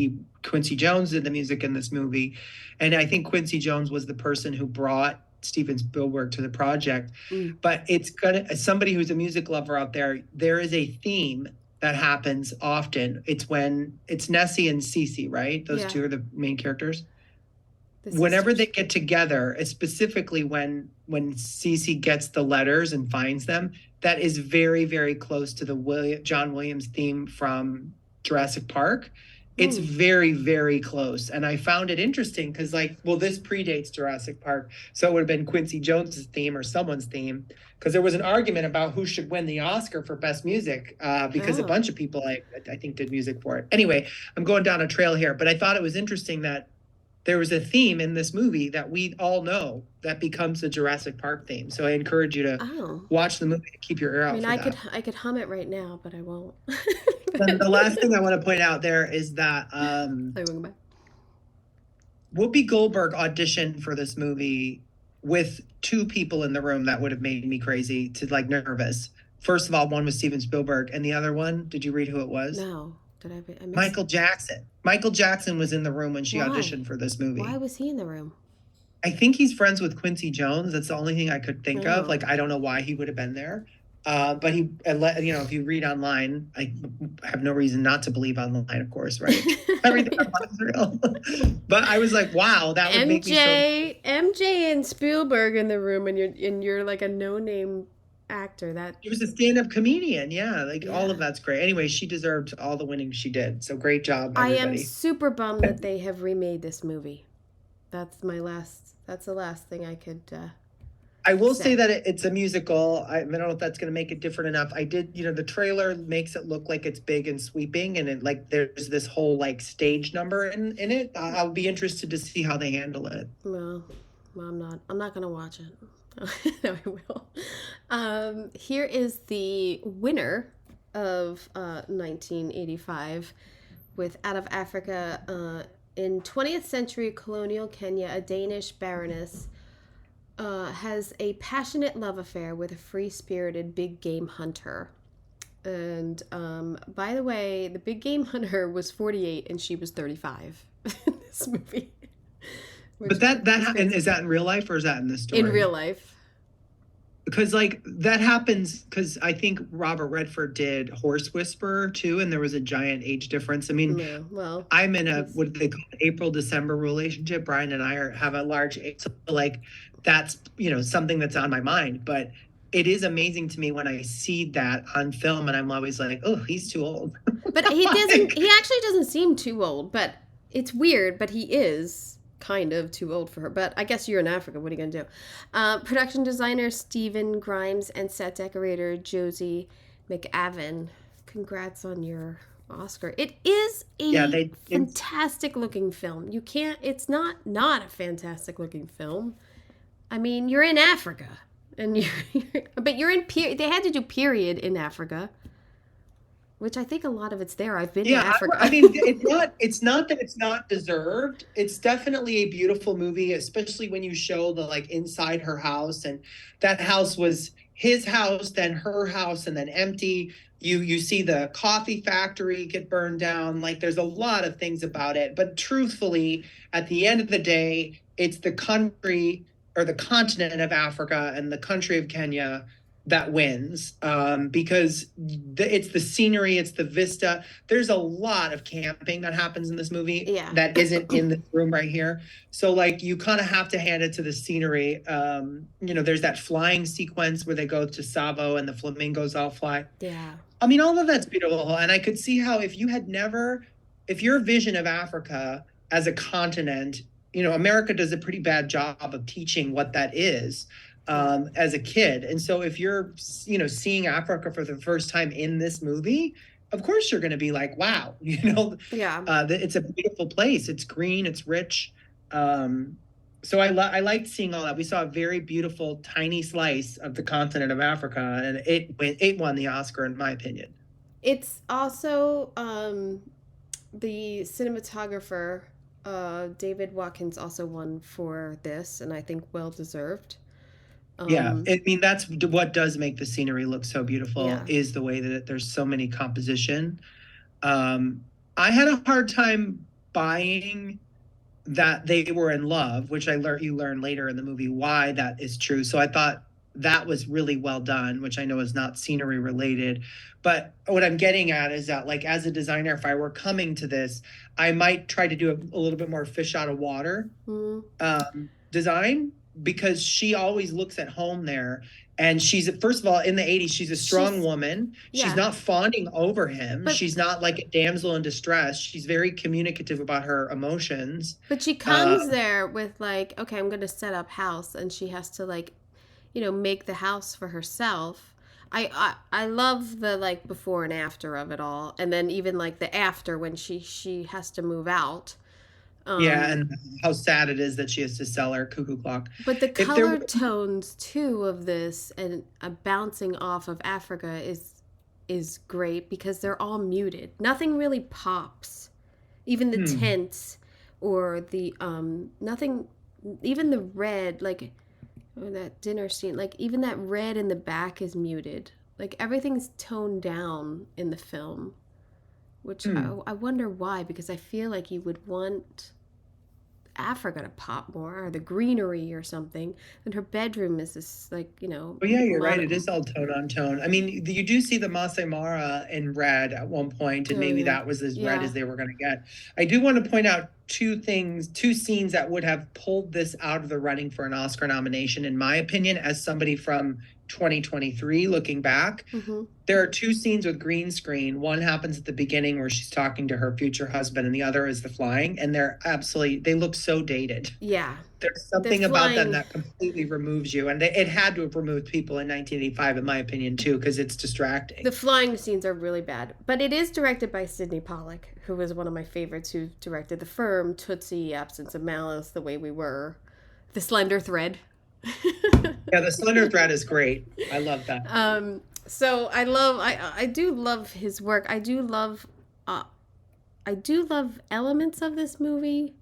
Quincy Jones did the music in this movie, and I think Quincy Jones was the person who brought Steven Spielberg to the project. But as somebody who's a music lover out there is a theme that happens often. It's Nessie and Cece, right? Those two are the main characters. Whenever they get together, specifically when Cece gets the letters and finds them, that is very, very close to the John Williams theme from Jurassic Park. It's very, very close. And I found it interesting because this predates Jurassic Park. So it would have been Quincy Jones's theme or someone's theme, because there was an argument about who should win the Oscar for Best Music because a bunch of people I think did music for it. Anyway, I'm going down a trail here, but I thought it was interesting that there was a theme in this movie that we all know that becomes the Jurassic Park theme. So I encourage you to watch the movie and keep your ear out for that. I could hum it right now, but I won't. The last thing I want to point out there is that Whoopi Goldberg auditioned for this movie with two people in the room that would have made me crazy to like nervous. First of all, one was Steven Spielberg, and the other one, did you read who it was? No. Did I miss? Michael Jackson. Michael Jackson was in the room when she Why? auditioned for this movie. Why was he in the room? I think he's friends with Quincy Jones. That's the only thing I could think of. Oh. Like, I don't know why he would have been there. But he, you know, if you read online, I have no reason not to believe online, of course, right? Everything online is real. But I was like, wow, that would make me so... MJ and Spielberg in the room, and you're like a no-name actor. That He was a stand-up comedian, yeah. All of that's great. Anyway, she deserved all the winning she did. So great job, everybody. I am super bummed that they have remade this movie. That's the last thing I could... I will say that it's a musical. I don't know if that's going to make it different enough. I did, you know, the trailer makes it look like it's big and sweeping, and like there's this whole like stage number in it. I'll be interested to see how they handle it. Well, I'm not going to watch it. No, I will. Here is the winner of 1985 with Out of Africa. In 20th century colonial Kenya, a Danish baroness has a passionate love affair with a free-spirited big game hunter. And by the way, the big game hunter was 48 and she was 35 in this movie. But is that in real life or is that in this story? In real life. Because like that happens because I think Robert Redford did Horse Whisperer too, and there was a giant age difference. I mean, yeah, well, I'm in a what do they call it, April-December relationship. Brian and I have a large age, so like that's, you know, something that's on my mind. But it is amazing to me when I see that on film, and I'm always like, oh, he's too old. But he actually doesn't seem too old. But it's weird. But he is kind of too old for her, but I guess you're in Africa. What are you going to do? Production designer Stephen Grimes and set decorator Josie McAvan. Congrats on your Oscar. It is a fantastic looking film. It's not a fantastic looking film. I mean, you're in Africa, and but you're in they had to do period in Africa. Which I think a lot of it's there. I've been to Africa. I mean, it's not that it's not deserved. It's definitely a beautiful movie, especially when you show the like inside her house, and that house was his house, then her house, and then empty. You see the coffee factory get burned down. Like there's a lot of things about it. But truthfully, at the end of the day, it's the country or the continent of Africa and the country of Kenya that wins, because it's the scenery, it's the vista. There's a lot of camping that happens in this movie that isn't in this room right here. So like you kind of have to hand it to the scenery. You know, there's that flying sequence where they go to Savo and the flamingos all fly. Yeah. I mean, all of that's beautiful. And I could see how if your vision of Africa as a continent, you know, America does a pretty bad job of teaching what that is. As a kid. And so if you're, you know, seeing Africa for the first time in this movie, of course you're going to be like, wow, you know, it's a beautiful place. It's green, it's rich. So I liked seeing all that. We saw a very beautiful, tiny slice of the continent of Africa, and it won the Oscar, in my opinion. It's also the cinematographer, David Watkins, also won for this, and I think well-deserved. I mean, that's what does make the scenery look so beautiful is the way that there's so many composition. I had a hard time buying that they were in love, which you learn later in the movie why that is true. So I thought that was really well done, which I know is not scenery related. But what I'm getting at is that, like, as a designer, if I were coming to this, I might try to do a little bit more fish out of water design, because she always looks at home there. And she's, first of all, in the 80s, she's a strong woman. She's not fawning over him. She's not like a damsel in distress. She's very communicative about her emotions. But she comes there with like, okay, I'm going to set up house. And she has to like, you know, make the house for herself. I love the like before and after of it all. And then even like the after when she has to move out. And how sad it is that she has to sell her cuckoo clock. But the color tones too of this and bouncing off of Africa is great because they're all muted. Nothing really pops. Even the tents or the nothing, even the red, like, or that dinner scene, like even that red in the back is muted. Like everything's toned down in the film, which I wonder why, because I feel like you would want Africa to pop more, or the greenery or something. And her bedroom is this, like, Oh yeah, you're right. It is all tone on tone. I mean, you do see the Masai Mara in red at one point, and maybe that was as red as they were going to get. I do want to point out two scenes that would have pulled this out of the running for an Oscar nomination, in my opinion, as somebody from 2023 looking back. There are two scenes with green screen. One happens at the beginning where she's talking to her future husband, and the other is the flying, and they look so dated. Yeah. There's something about them that completely removes you, and it had to have removed people in 1985, in my opinion, too, because it's distracting. The flying scenes are really bad, but it is directed by Sidney Pollack, who was one of my favorites, who directed The Firm, Tootsie, Absence of Malice, The Way We Were, The Slender Thread. Yeah, The Slender Thread is great. I love that. So I do love his work. I do love elements of this movie.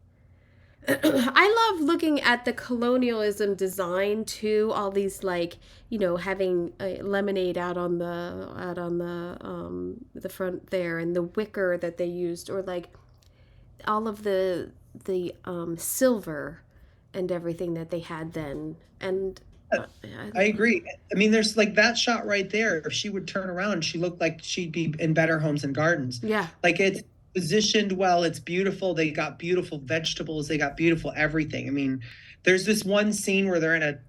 I love looking at the colonialism design too. All these, like, having a lemonade out on the front there, and the wicker that they used, or like all of the silver and everything that they had then. And I agree. I mean, there's like that shot right there. If she would turn around, she looked like she'd be in Better Homes and Gardens. Yeah. Like, it's positioned well. It's beautiful. They got beautiful vegetables. They got beautiful everything. I mean, there's this one scene where they're in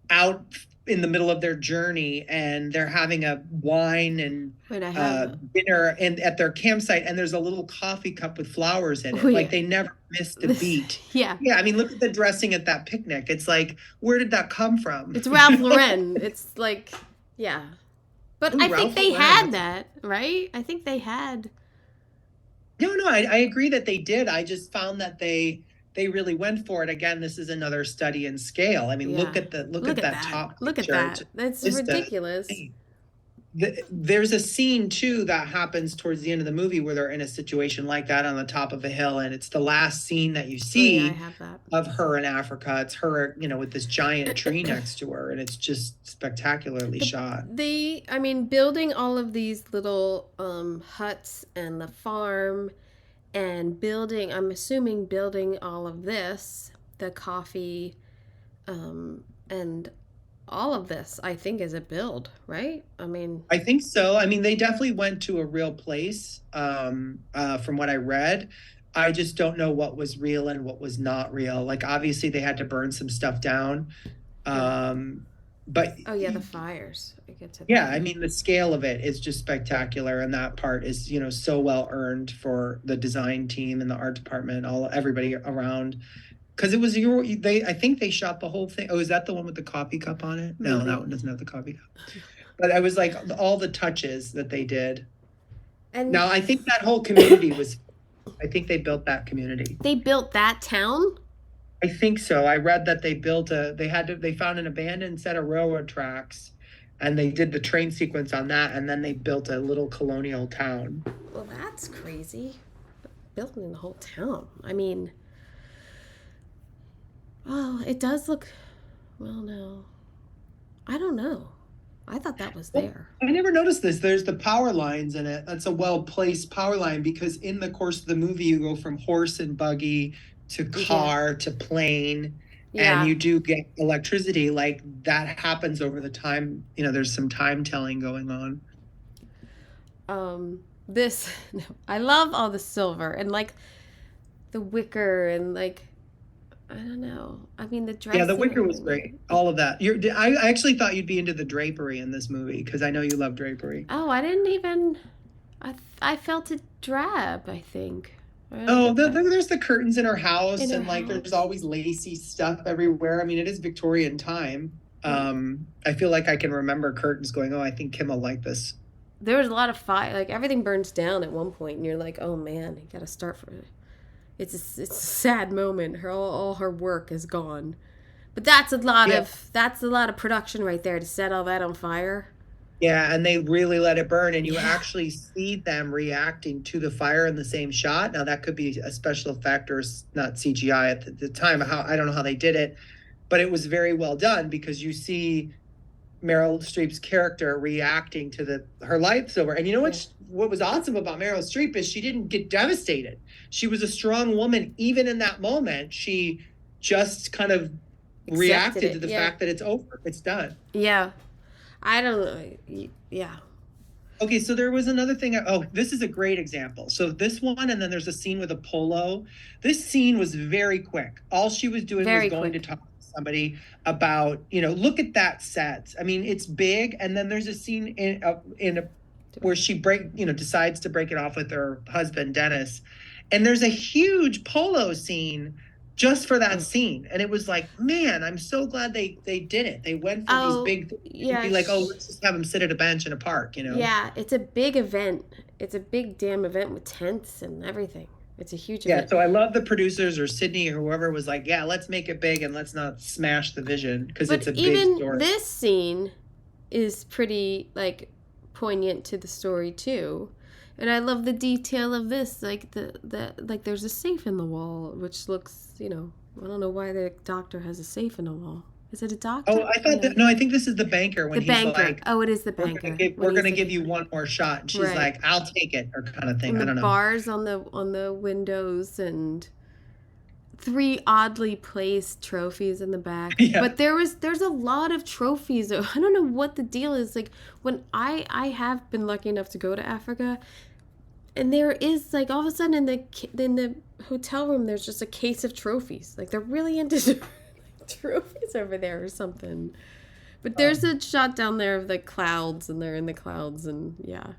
out in the middle of their journey, and they're having a wine and dinner at their campsite, and there's a little coffee cup with flowers in it. Like, they never missed a beat. Yeah. I mean, look at the dressing at that picnic. It's like, where did that come from? It's Ralph Lauren. It's like, yeah. But I think they had that, right? I think they had. No, I agree that they did. I just found that they really went for it. Again, this is another study in scale. I mean, look at that top picture. Look at that. That's ridiculous. There's a scene too that happens towards the end of the movie where they're in a situation like that on the top of a hill, and it's the last scene that you see of her in Africa. It's her, with this giant tree next to her, and it's just spectacularly shot. Building all of these little huts and the farm, and building all of this, the coffee, and all of this, I think, is a build, right? I think so. I mean, they definitely went to a real place, from what I read. I just don't know what was real and what was not real. Like, obviously they had to burn some stuff down. But the fires. I mean, the scale of it is just spectacular, and that part is, so well earned for the design team and the art department, everybody around. Because it was I think they shot the whole thing. Oh, is that the one with the coffee cup on it? No, that one doesn't have the coffee cup. But I was like, all the touches that they did. And now I think that whole community I think they built that community. They built that town? I think so. I read that they found an abandoned set of railroad tracks, and they did the train sequence on that, and then they built a little colonial town. Well, that's crazy. Building the whole town. I mean, well, it does look, well, no. I don't know. I thought that was there. I never noticed this. There's the power lines in it. That's a well-placed power line, because in the course of the movie, you go from horse and buggy to car to plane, and you do get electricity. Like, that happens over the time. There's some time telling going on. I love all the silver and, like, the wicker and, like, I don't know. I mean, the dress. Yeah, the wicker was great. All of that. I actually thought you'd be into the drapery in this movie, because I know you love drapery. Oh, I didn't even. I felt it drab, I think. There's the curtains in her house, and there's always lacy stuff everywhere. I mean, it is Victorian time. I feel like I can remember curtains going, I think Kim will like this. There was a lot of fire. Like, everything burns down at one point, and you're like, oh man, you got to start for it. It's a sad moment. All her work is gone, but that's a lot of production right there to set all that on fire. Yeah, and they really let it burn, and you Yeah. actually see them reacting to the fire in the same shot. Now that could be a special effect or not CGI at the time. How I don't know how they did it, but it was very well done because you see Meryl Streep's character reacting to her life's over. And you know Yeah. what was awesome about Meryl Streep is she didn't get devastated. She was a strong woman. Even in that moment, she just kind of Accepted reacted to it. the Yeah. fact that it's over. It's done. Yeah. I don't know. Yeah. Okay, so there was another thing. Oh, this is a great example. So this one, and then there's a scene with a polo. This scene was very quick. All she was doing was Very going to quick. talk to somebody about, look at that set. I mean, it's big, and then there's a scene where she decides to break it off with her husband Dennis, and there's a huge polo scene just for that scene. And it was like, man, I'm so glad they did it. They went for these big things. Yeah. You'd be like, oh, let's just have them sit at a bench in a park, Yeah, it's a big event. It's a big damn event with tents and everything. It's a huge event. Yeah, so I love the producers or Sydney or whoever was like, yeah, let's make it big and let's not smash the vision because it's a big story. Even this scene is pretty like poignant to the story too. And I love the detail of this, like like there's a safe in the wall, which looks, I don't know why the doctor has a safe in the wall. Is it a doctor? Oh, I thought no, I think this is the banker when the he's banker. like, oh, it is the banker. we're gonna give you one more shot, and she's Right. like, I'll take it, or kind of thing. And I don't know. Bars on the windows and 3 oddly placed trophies in the back. Yeah. But there's a lot of trophies. I don't know what the deal is. Like when I have been lucky enough to go to Africa, and there is like all of a sudden in the hotel room there's just a case of trophies. Like they're really into trophies over there or something. But there's a shot down there of the clouds, and they're in the clouds, and yeah.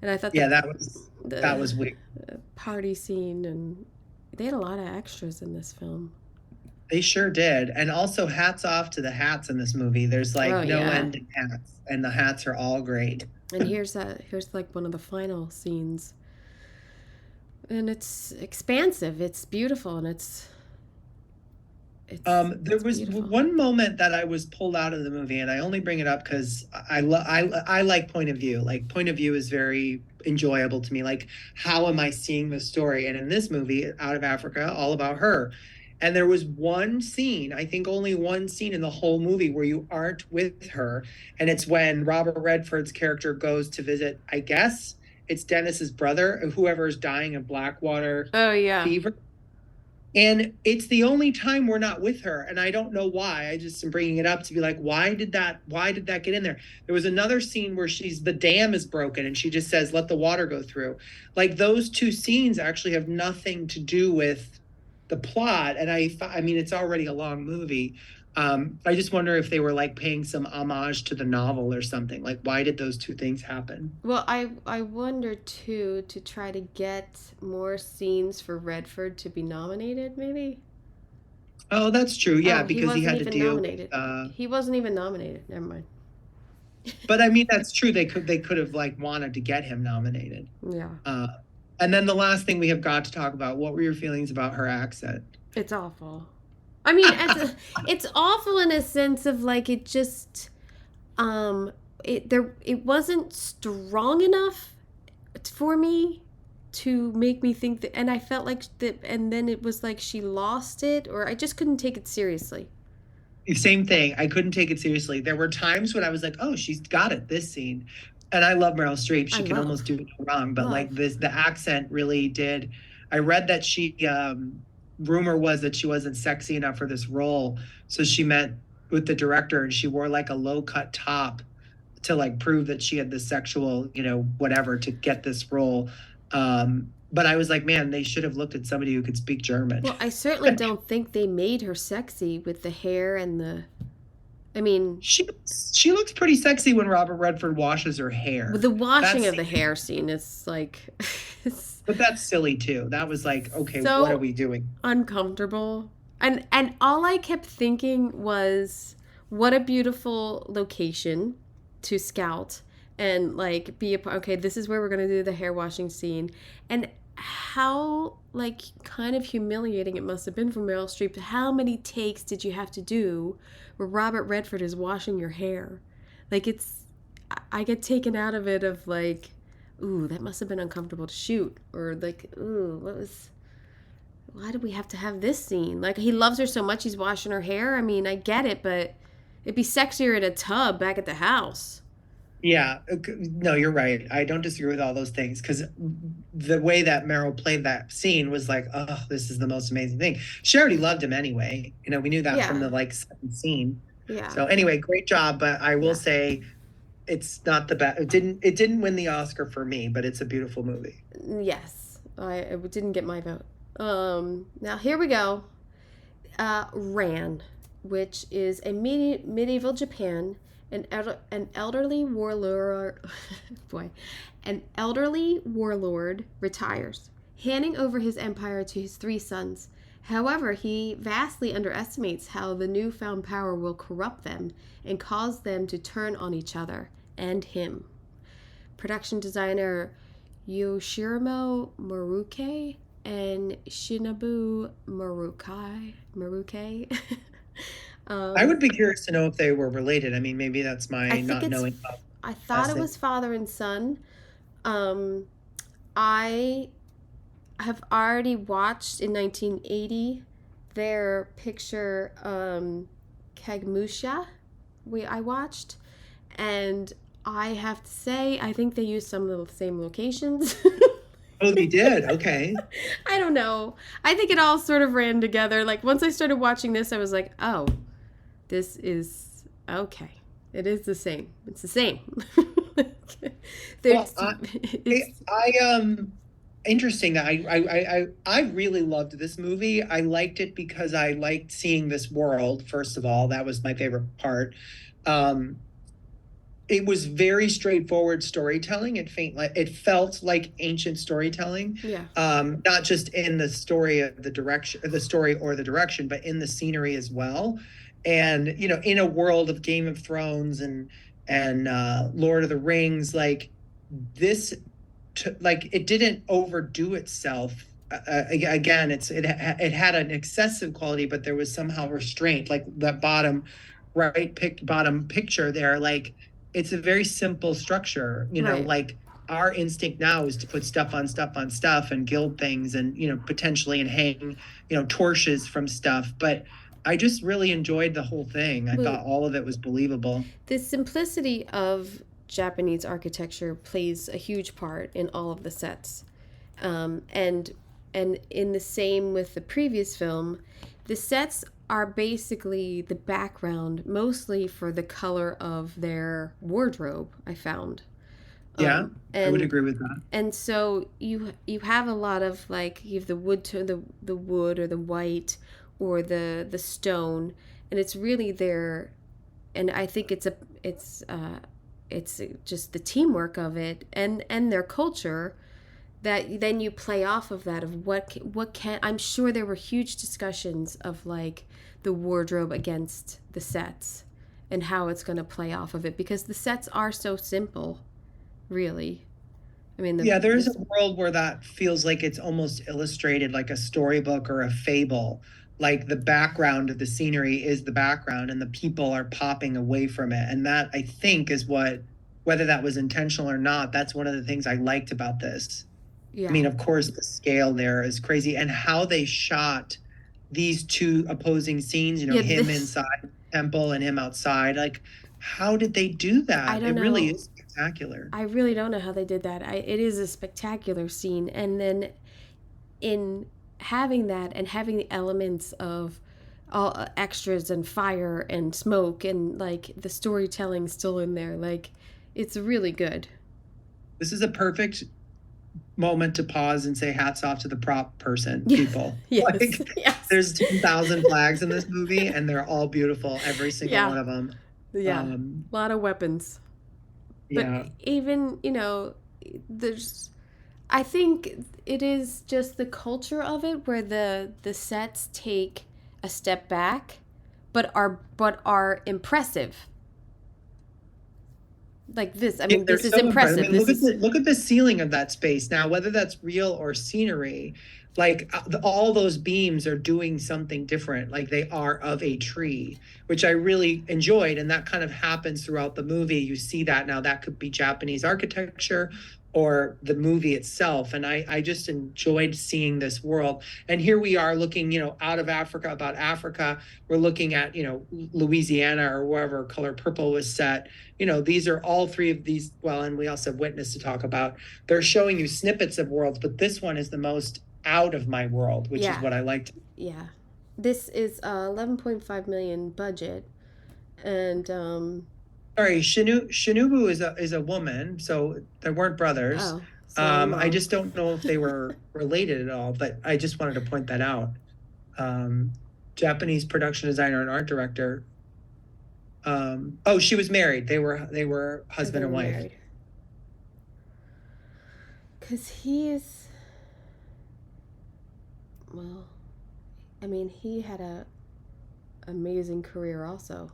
And I thought that was weird. Party scene, and they had a lot of extras in this film. They sure did. And also hats off to the hats in this movie. There's like no end to hats, and the hats are all great. And here's like one of the final scenes. And it's expansive, it's beautiful, and it's there was beautiful. one moment that I was pulled out of the movie, and I only bring it up because I like point of view. Like point of view is very enjoyable to me. Like, how am I seeing the story? And in this movie, Out of Africa, all about her. And there was one scene, I think only one scene in the whole movie where you aren't with her. And it's when Robert Redford's character goes to visit, I guess it's Dennis's brother, whoever's dying of Blackwater fever. And it's the only time we're not with her. And I don't know why. I just am bringing it up to be like, why did that get in there? There was another scene where the dam is broken and she just says, let the water go through. Like those two scenes actually have nothing to do with the plot. And I mean, it's already a long movie. I just wonder if they were like paying some homage to the novel or something. Like, why did those two things happen? Well, I wonder too, to try to get more scenes for Redford to be nominated, maybe. Oh, that's true. Yeah, because he had to deal nominated. He wasn't even nominated. Never mind. But I mean, that's true. They could have like wanted to get him nominated. Yeah. And then the last thing we have got to talk about, what were your feelings about her accent? It's awful. I mean, it's awful in a sense of like it just, it wasn't strong enough for me to make me think that, and I felt like that, and then it was like she lost it, or I just couldn't take it seriously. Same thing. I couldn't take it seriously. There were times when I was like, oh, she's got it, this scene. And I love Meryl Streep. She can almost do no wrong. But like the accent really did. I read that she, rumor was that she wasn't sexy enough for this role. So she met with the director and she wore like a low cut top to like prove that she had the sexual, whatever to get this role. But I was like, man, they should have looked at somebody who could speak German. Well, I certainly don't think they made her sexy with the hair and the, I mean, she looks pretty sexy when Robert Redford washes her hair. The washing of the hair scene is like, but that's silly too. That was like, okay, so what are we doing? Uncomfortable. And all I kept thinking was, what a beautiful location to scout and like be okay, this is where we're gonna do the hair washing scene, and how like kind of humiliating it must have been for Meryl Streep. How many takes did you have to do where Robert Redford is washing your hair? Like I get taken out of it of like, ooh, that must have been uncomfortable to shoot, or like, ooh, why do we have to have this scene? Like, he loves her so much he's washing her hair. I mean, I get it, but it'd be sexier in a tub back at the house. Yeah, no, you're right. I don't disagree with all those things because the way that Meryl played that scene was like, oh, this is the most amazing thing. She already loved him anyway. We knew that from Yeah. the like second scene. Yeah. So anyway, great job. But I will Yeah. say, it's not the best. It didn't win the Oscar for me, but it's a beautiful movie. Yes. I didn't get my vote. Now here we go. Ran, which is a medieval Japan. An elderly warlord, an elderly warlord retires, handing over his empire to his 3 sons. However, he vastly underestimates how the newfound power will corrupt them and cause them to turn on each other and him. Production designer Yoshiramo Maruke and Shinobu Maruke. I would be curious to know if they were related. I mean, maybe that's my not knowing. I thought it was father and son. I have already watched in 1980 their picture Kagemusha I watched, and I have to say I think they used some of the same locations. Oh, they did? Okay. I don't know. I think it all sort of ran together. Like, once I started watching this, I was like, oh, this is okay. It is the same. It's the same. Well, interesting. I really loved this movie. I liked it because I liked seeing this world. First of all, that was my favorite part. It was very straightforward storytelling. It felt like ancient storytelling. Yeah. Not just in the story of the story or the direction, but in the scenery as well. And in a world of Game of Thrones and Lord of the Rings, like this, it didn't overdo itself. Again, it had an excessive quality, but there was somehow restraint. Like that bottom picture there, like it's a very simple structure. Right. Like our instinct now is to put stuff on stuff and gild things and potentially and hang torches from stuff, but I just really enjoyed the whole thing. I thought all of it was believable. The simplicity of Japanese architecture plays a huge part in all of the sets. And in the same with the previous film, the sets are basically the background mostly for the color of their wardrobe, I found. Yeah, I would agree with that. And so you have a lot of, like, you have the wood to the wood or the white or the stone, and it's really there. And I think it's just the teamwork of it and their culture that then you play off of that, of what can. I'm sure there were huge discussions of like the wardrobe against the sets and how it's going to play off of it, because the sets are so simple, really. I mean, there's a world where that feels like it's almost illustrated like a storybook or a fable. Like the background of the scenery is the background and the people are popping away from it. And that, I think, is whether that was intentional or not, that's one of the things I liked about this. Yeah. I mean, of course, the scale there is crazy, and how they shot these two opposing scenes, him inside the temple and him outside. Like, how did they do that? I don't know. Really is spectacular. I really don't know how they did that. It is a spectacular scene. And then in having that and having the elements of all extras and fire and smoke and like the storytelling still in there, like it's really good. This is a perfect moment to pause and say hats off to the prop people. Yes. Yes. There's 10,000 flags in this movie and they're all beautiful, every single one of them. Yeah. A lot of weapons. Yeah. But even, I think it is just the culture of it where the sets take a step back but are impressive. Like this. I Yeah, mean, they're this is so impressive. I impressive. mean, This is look at the ceiling of that space now, whether that's real or scenery. Like all those beams are doing something different. Like they are of a tree, which I really enjoyed, and that kind of happens throughout the movie. You see that now. That could be Japanese architecture or the movie itself, and I just enjoyed seeing this world. And here we are looking, out of Africa, about Africa. We're looking at, Louisiana or wherever Color Purple was set. These are all three of these. Well, and we also have Witness to talk about. They're showing you snippets of worlds, but this one is the most out of my world, which is yeah. what I liked. Yeah. This is 11.5 million budget, and Sorry, Shinobu is a woman, so they weren't brothers. oh, so I just don't know if they were related at all, but I just wanted to point that out. Japanese production designer and art director. Oh, she was married. They were husband and wife. Because he is, well, I mean, he had a amazing career also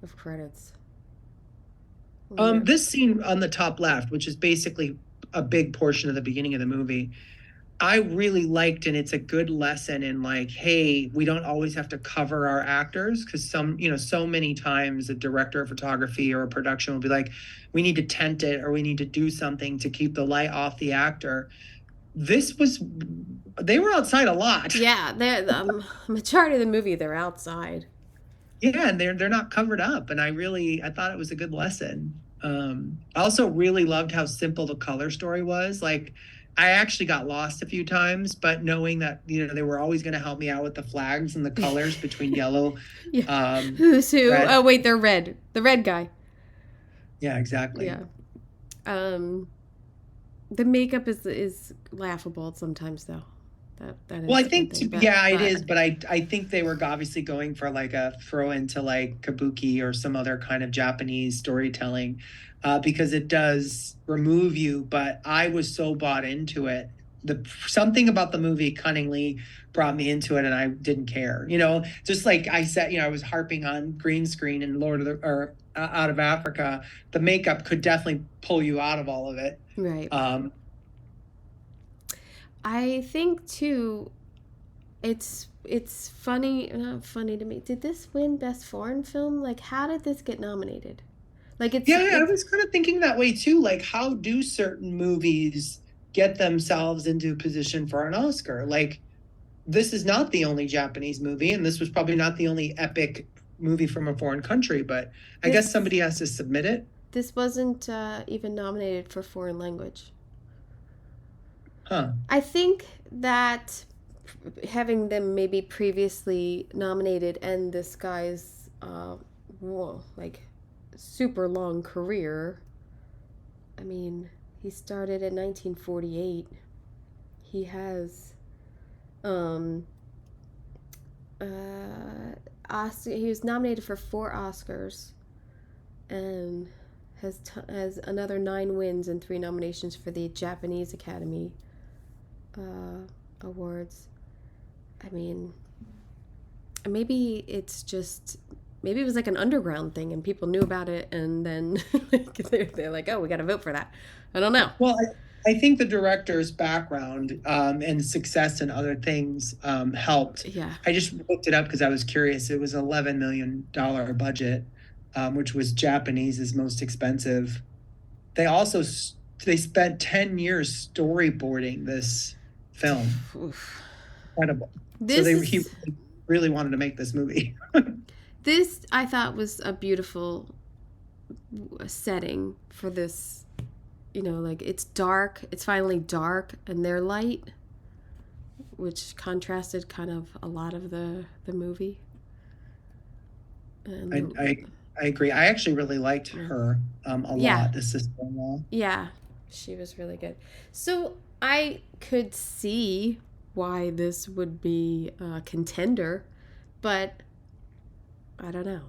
of credits. This scene on the top left, which is basically a big portion of the beginning of the movie, I really liked, and it's a good lesson in like, hey, we don't always have to cover our actors, because so many times a director of photography or a production will be like, we need to tent it or we need to do something to keep the light off the actor. They were outside a lot. Yeah, the majority of the movie they're outside. Yeah, and they're not covered up, and I thought it was a good lesson. I also really loved how simple the color story was. Like, I actually got lost a few times, but knowing that they were always going to help me out with the flags and the colors between yellow. Yeah. Who's who? Red. Oh wait, they're red. The red guy. Yeah, exactly. Yeah. The makeup is laughable sometimes though. That is well, I think thing, it is, but I think they were obviously going for like a throw into like kabuki or some other kind of Japanese storytelling, because it does remove you. But I was so bought into it. Something about the movie cunningly brought me into it, and I didn't care. Just like I said, I was harping on green screen and Out of Africa. The makeup could definitely pull you out of all of it. Right. I think too, it's funny, not funny to me. Did this win Best Foreign Film? Like, how did this get nominated? Like, I was kind of thinking that way too. Like, how do certain movies get themselves into a position for an Oscar? Like, this is not the only Japanese movie, and this was probably not the only epic movie from a foreign country, but I guess somebody has to submit it. This wasn't even nominated for foreign language. Huh. I think that having them maybe previously nominated and this guy's super long career. I mean, he started in 1948. He has he was nominated for 4 Oscars and has another 9 wins and 3 nominations for the Japanese Academy Awards. I mean, maybe it was like an underground thing and people knew about it, and then they're like, oh, we got to vote for that. I don't know. Well, I think the director's background and success and other things helped. Yeah. I just looked it up because I was curious. It was $11 million budget, which was Japanese's most expensive. They spent 10 years storyboarding this film. Oof. Incredible. He really wanted to make this movie. This, I thought, was a beautiful setting for this. Like, it's dark. It's finally dark, and they're light, which contrasted kind of a lot of the movie. And I agree. I actually really liked her a lot, the sister-in-law. Yeah, she was really good. So I could see why this would be a contender, but I don't know.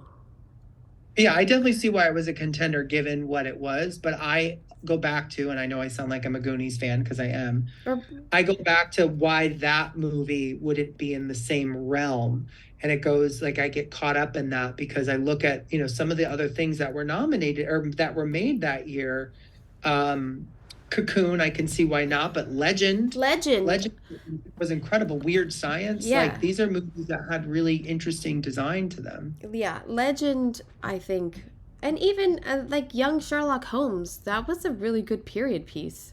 Yeah, I definitely see why it was a contender given what it was, but I go back to, and I know I sound like I'm a Goonies fan because I am. Or I go back to why that movie wouldn't be in the same realm. And it goes like I get caught up in that because I look at, some of the other things that were nominated or that were made that year. Um, Cocoon, I can see why not, but Legend. Legend was incredible. Weird Science, like Yeah. these are movies that had really interesting design to them. Yeah, Legend, I think. And even like Young Sherlock Holmes, that was a really good period piece.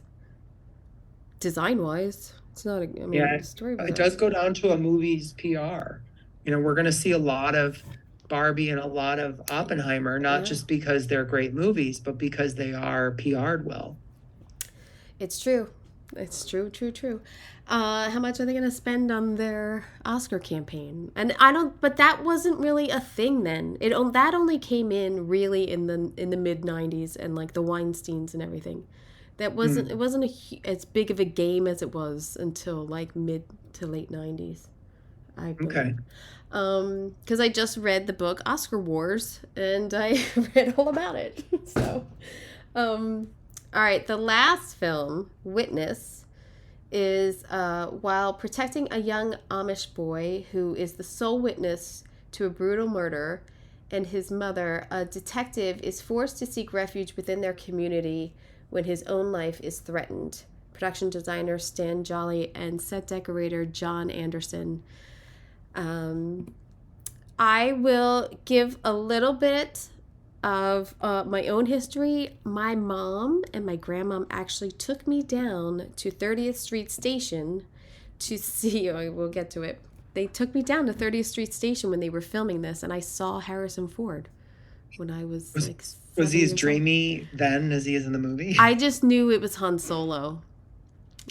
Design wise. It's not a, I mean, Yeah, the story was it does go down to a movie's PR. We're going to see a lot of Barbie and a lot of Oppenheimer, not yeah. just because they're great movies, but because they are PR'd well. It's true. It's true, true, true. How much are they going to spend on their Oscar campaign? And I don't, but that wasn't really a thing then. That only came in really in the mid '90s and like the Weinsteins and everything. That wasn't it wasn't as big of a game as it was until like mid to late '90s, I Okay. believe. Because I just read the book Oscar Wars and I read all about it. So, all right, the last film, Witness, is while protecting a young Amish boy who is the sole witness to a brutal murder and his mother, a detective is forced to seek refuge within their community when his own life is threatened. Production designer Stan Jolly and set decorator John Anderson. I will give a little bit of my own history. My mom and my grandmom actually took me down to 30th Street Station to see, we'll get to it. They took me down to 30th Street Station when they were filming this, and I saw Harrison Ford when I was Was, like was 7 he as years old. dreamy then as he is in the movie? I just knew it was Han Solo.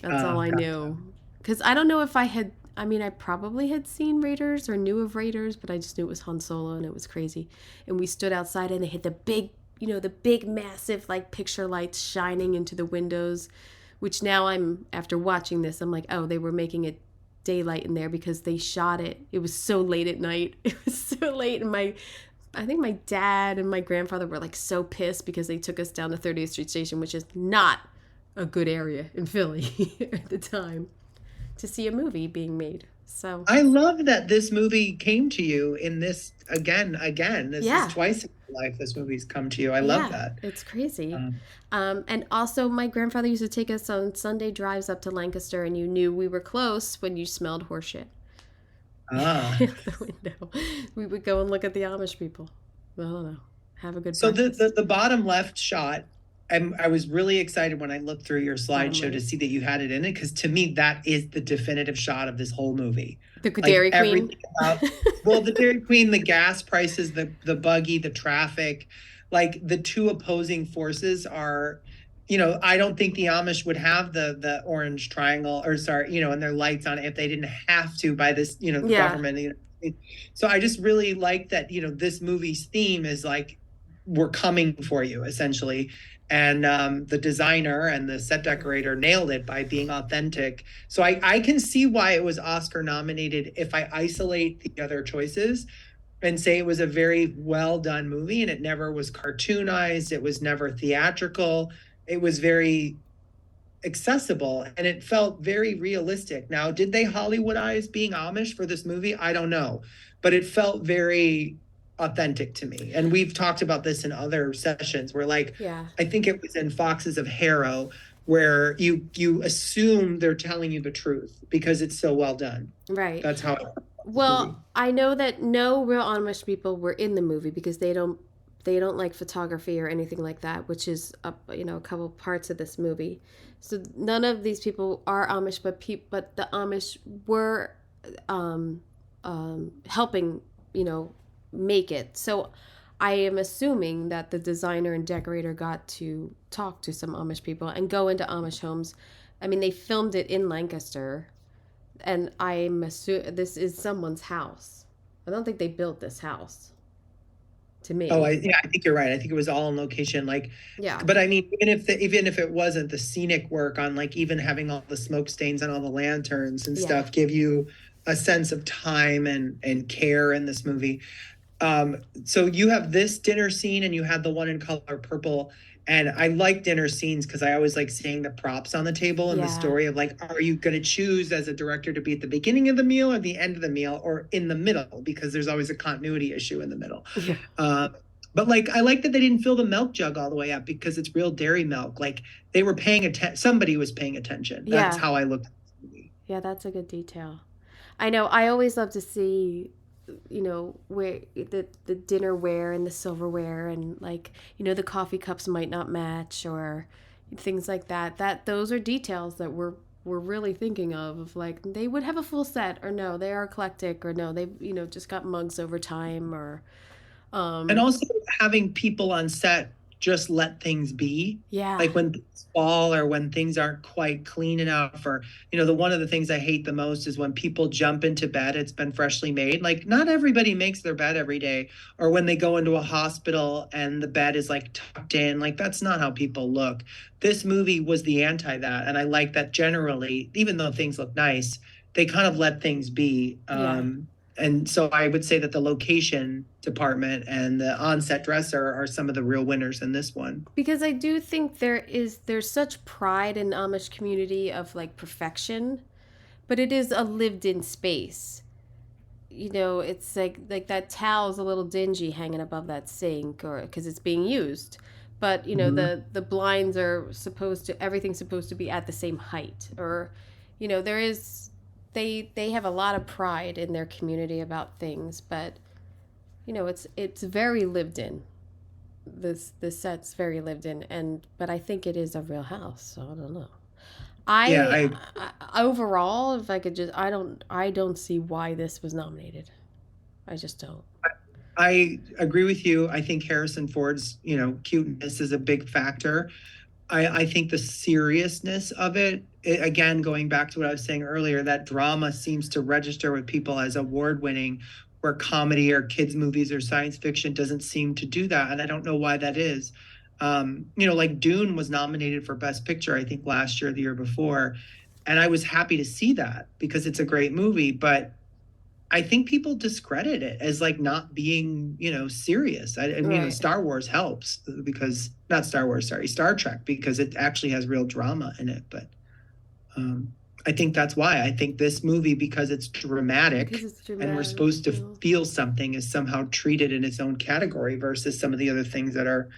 That's all I Gotcha. knew. Because I don't know if I probably had seen Raiders or knew of Raiders, but I just knew it was Han Solo and it was crazy. And we stood outside and they had the big, massive, like, picture lights shining into the windows, which now after watching this, I'm like, oh, they were making it daylight in there because they shot it. It was so late at night. It was so late. And I think my dad and my grandfather were, like, so pissed because they took us down to 30th Street Station, which is not a good area in Philly at the time, to see a movie being made. So I love that this movie came to you in this again. This yeah, is twice in your life this movie's come to you. I love yeah, that. it's crazy. Um, And also my grandfather used to take us on Sunday drives up to Lancaster, and you knew we were close when you smelled horseshit ah. out the window. We would go and look at the Amish people. I don't know. Have a good So breakfast. the bottom left shot, I was really excited when I looked through your slideshow to see that you had it in it, because to me that is the definitive shot of this whole movie. The Like Dairy Queen. everything about, well, the Dairy Queen, the gas prices, the buggy, the traffic, like the two opposing forces are, I don't think the Amish would have the orange triangle, or sorry, and their lights on it if they didn't have to by this, Yeah. government. So I just really like that, this movie's theme is like, we're coming for you, essentially. And the designer and the set decorator nailed it by being authentic. So I can see why it was Oscar nominated if I isolate the other choices and say it was a very well done movie, and it never was cartoonized. It was never theatrical. It was very accessible and it felt very realistic. Now, did they Hollywoodize being Amish for this movie? I don't know, but it felt very authentic to me. And we've talked about this in other sessions where, like, Yeah. I think it was in Foxes of Harrow, where you assume they're telling you the truth because it's so well done. Right. That's how Well, I know that no real Amish people were in the movie because they don't like photography or anything like that, which is a couple parts of this movie. So none of these people are Amish, but the Amish were helping make it. So I am assuming that the designer and decorator got to talk to some Amish people and go into Amish homes. I mean, they filmed it in Lancaster, and I'm assuming this is someone's house. I don't think they built this house. To me. I think you're right. I think it was all on location. Like, Yeah. but I mean, even if it wasn't, the scenic work on, like, even having all the smoke stains and all the lanterns and Yeah. stuff give you a sense of time and care in this movie. So you have this dinner scene and you had the one in color purple. And I like dinner scenes because I always like seeing the props on the table and the Yeah. story of like, are you going to choose as a director to be at the beginning of the meal or the end of the meal or in the middle? Because there's always a continuity issue in the middle. Yeah. Uh, but like, I like that they didn't fill the milk jug all the way up because it's real dairy milk. Like they were paying attention. Somebody was paying attention. That's Yeah. how I looked at the movie. Yeah, that's a good detail. I know. I always love to see, where the dinnerware and the silverware and like, the coffee cups might not match or things like that. Those are details that we're really thinking of like they would have a full set or no, they are eclectic or no, they just got mugs over time or And um also having people on set just let things be. yeah. Like when things fall or when things aren't quite clean enough, or, the one of the things I hate the most is when people jump into bed, it's been freshly made. Like, not everybody makes their bed every day. Or when they go into a hospital and the bed is like tucked in, like, that's not how people look. This movie was the anti that. And I like that generally, even though things look nice, they kind of let things be. Yeah. And so I would say that the location department and the on-set dresser are some of the real winners in this one. Because I do think there's such pride in the Amish community of like perfection, but it is a lived in space. It's like that towel's a little dingy hanging above that sink or because it's being used. But Mhm. the blinds are everything's supposed to be at the same height or there is they have a lot of pride in their community about things, but it's very lived in. This set's very lived in, but I think it is a real house, so I don't know. Yeah, I overall, if I could just, I don't see why this was nominated. I just don't. I agree with you. I think Harrison Ford's, cuteness is a big factor. I think the seriousness of again, going back to what I was saying earlier, that drama seems to register with people as award winning, where comedy or kids' movies or science fiction doesn't seem to do that. And I don't know why that is. Like Dune was nominated for Best Picture, I think last year or the year before. And I was happy to see that because it's a great movie. But I think people discredit it as like not being, serious. Right. Star Wars helps because not Star Wars, sorry, Star Trek, because it actually has real drama in it. But I think that's why I think this movie, because it's Because dramatic it's and we're dramatic. supposed to feel something, is somehow treated in its own category versus some of the other things that are,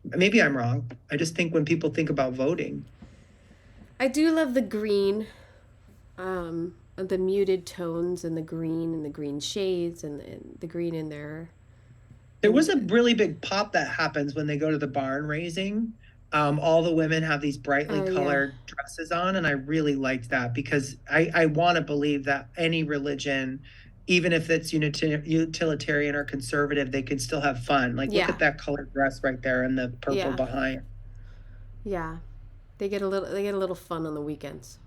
maybe I'm wrong. I just think when people think about voting, I do love the green, the muted tones and the green shades and the green in there. there was And a really big pop that happens when they go to the barn raising. All the women have these brightly oh yeah, colored dresses on, and I really liked that because I want to believe that any religion, even if it's utilitarian or conservative, they can still have fun. Like, look yeah, at that colored dress right there and the purple yeah, behind. yeah. They get a little fun on the weekends.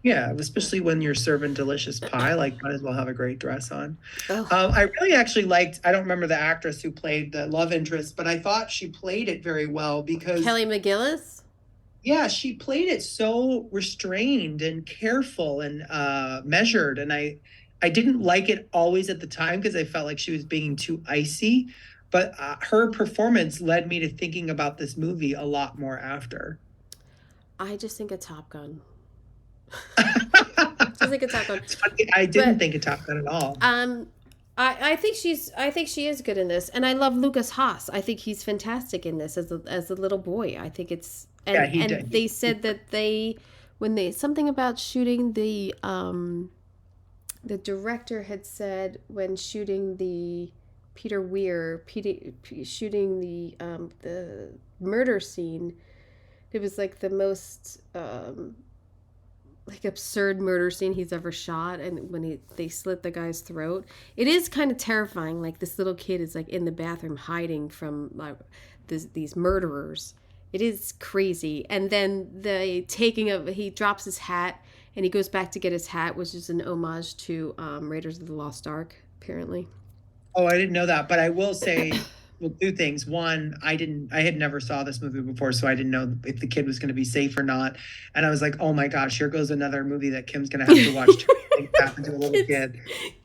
Yeah, Yeah. especially when you're serving delicious pie, like might as well have a great dress on. Oh, I really actually liked, I don't remember the actress who played the love interest, but I thought she played it very well because, Kelly McGillis. yeah, she played it so restrained and careful and measured. And I didn't like it always at the time because I felt like she was being too icy. But her performance led me to thinking about this movie a lot more after. I just think a Top Gun. Just It's think a Top Gun. funny, I didn't But think of Top Gun at all. I think she is good in this, and I love Lucas Haas. I think he's fantastic in this as a little boy. I think it's Yeah, and he and did. they said that when they something about shooting the director had said when shooting the shooting the murder scene, it was like the most like absurd murder scene he's ever shot, and when they slit the guy's throat, it is kind of terrifying. Like this little kid is like in the bathroom hiding from like these murderers. It is crazy. And then he drops his hat and he goes back to get his hat, which is an homage to Raiders of the Lost Ark, apparently. Oh, I didn't know that, but I will say, well, two things. One, I had never saw this movie before, so I didn't know if the kid was going to be safe or not. And I was like, oh my gosh, here goes another movie that Kim's going to have to watch things happen to a little kids, kid.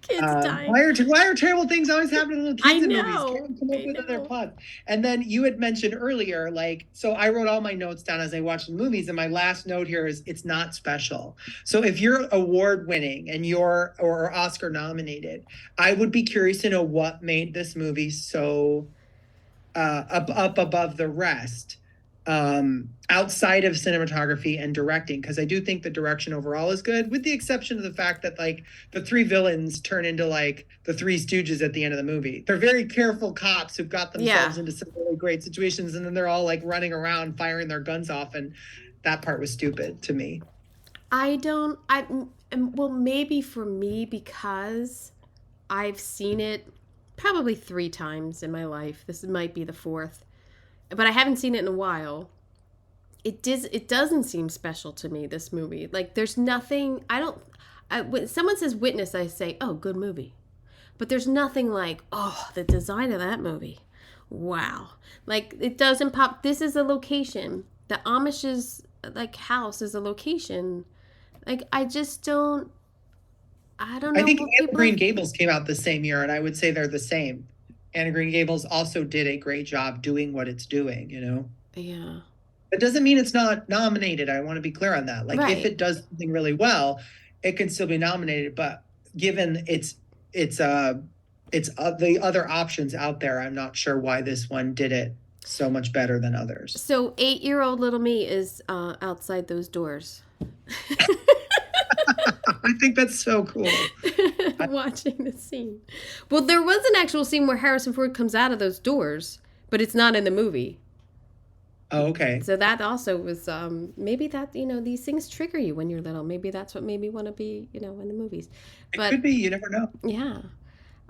kids dying. Why are terrible things always happening to little kids in movies? Can't come up I with other know. plots. And then you had mentioned earlier, like, so I wrote all my notes down as I watched the movies, and my last note here is it's not special. So if you're award winning and you're or Oscar nominated, I would be curious to know what made this movie so up above the rest, outside of cinematography and directing, because I do think the direction overall is good, with the exception of the fact that like the three villains turn into like the Three Stooges at the end of the movie. They're very careful cops who've got themselves into some really great situations, and then they're all like running around firing their guns off, and that part was stupid to me. Well, maybe for me, because I've seen it probably 3 times in my life. This might be the 4th, but I haven't seen it in a while. It doesn't seem special to me, this movie. Like, there's nothing, when someone says Witness, I say, oh, good movie. But there's nothing like, oh, the design of that movie. Wow. Like, it doesn't pop. This is a location. The Amish's, like, house is a location. Like, I don't know. I think Anne of Green Gables came out the same year, and I would say they're the same. Anne of Green Gables also did a great job doing what it's doing, you know? Yeah. It doesn't mean it's not nominated. I want to be clear on that. Like, right. If it does something really well, it can still be nominated. But given it's the other options out there, I'm not sure why this one did it so much better than others. So 8-year-old little me is outside those doors. I think that's so cool. Watching the scene. Well, there was an actual scene where Harrison Ford comes out of those doors, but it's not in the movie. Oh, okay. So that also was, maybe that, these things trigger you when you're little. Maybe that's what made me want to be, in the movies. But, it could be. You never know. Yeah.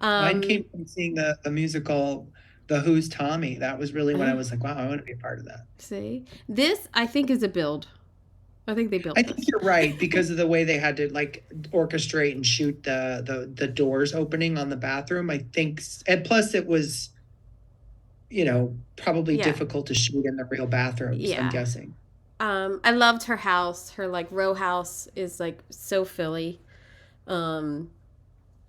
Mine came from seeing the musical, The Who's Tommy. That was really when I was like, wow, I want to be a part of that. See? This, I think, is a build. I think they built this. I think you're right, because of the way they had to like orchestrate and shoot the doors opening on the bathroom. I think, and plus it was, probably difficult to shoot in the real bathrooms. Yeah. I'm guessing. I loved her house. Her like row house is like so Philly. The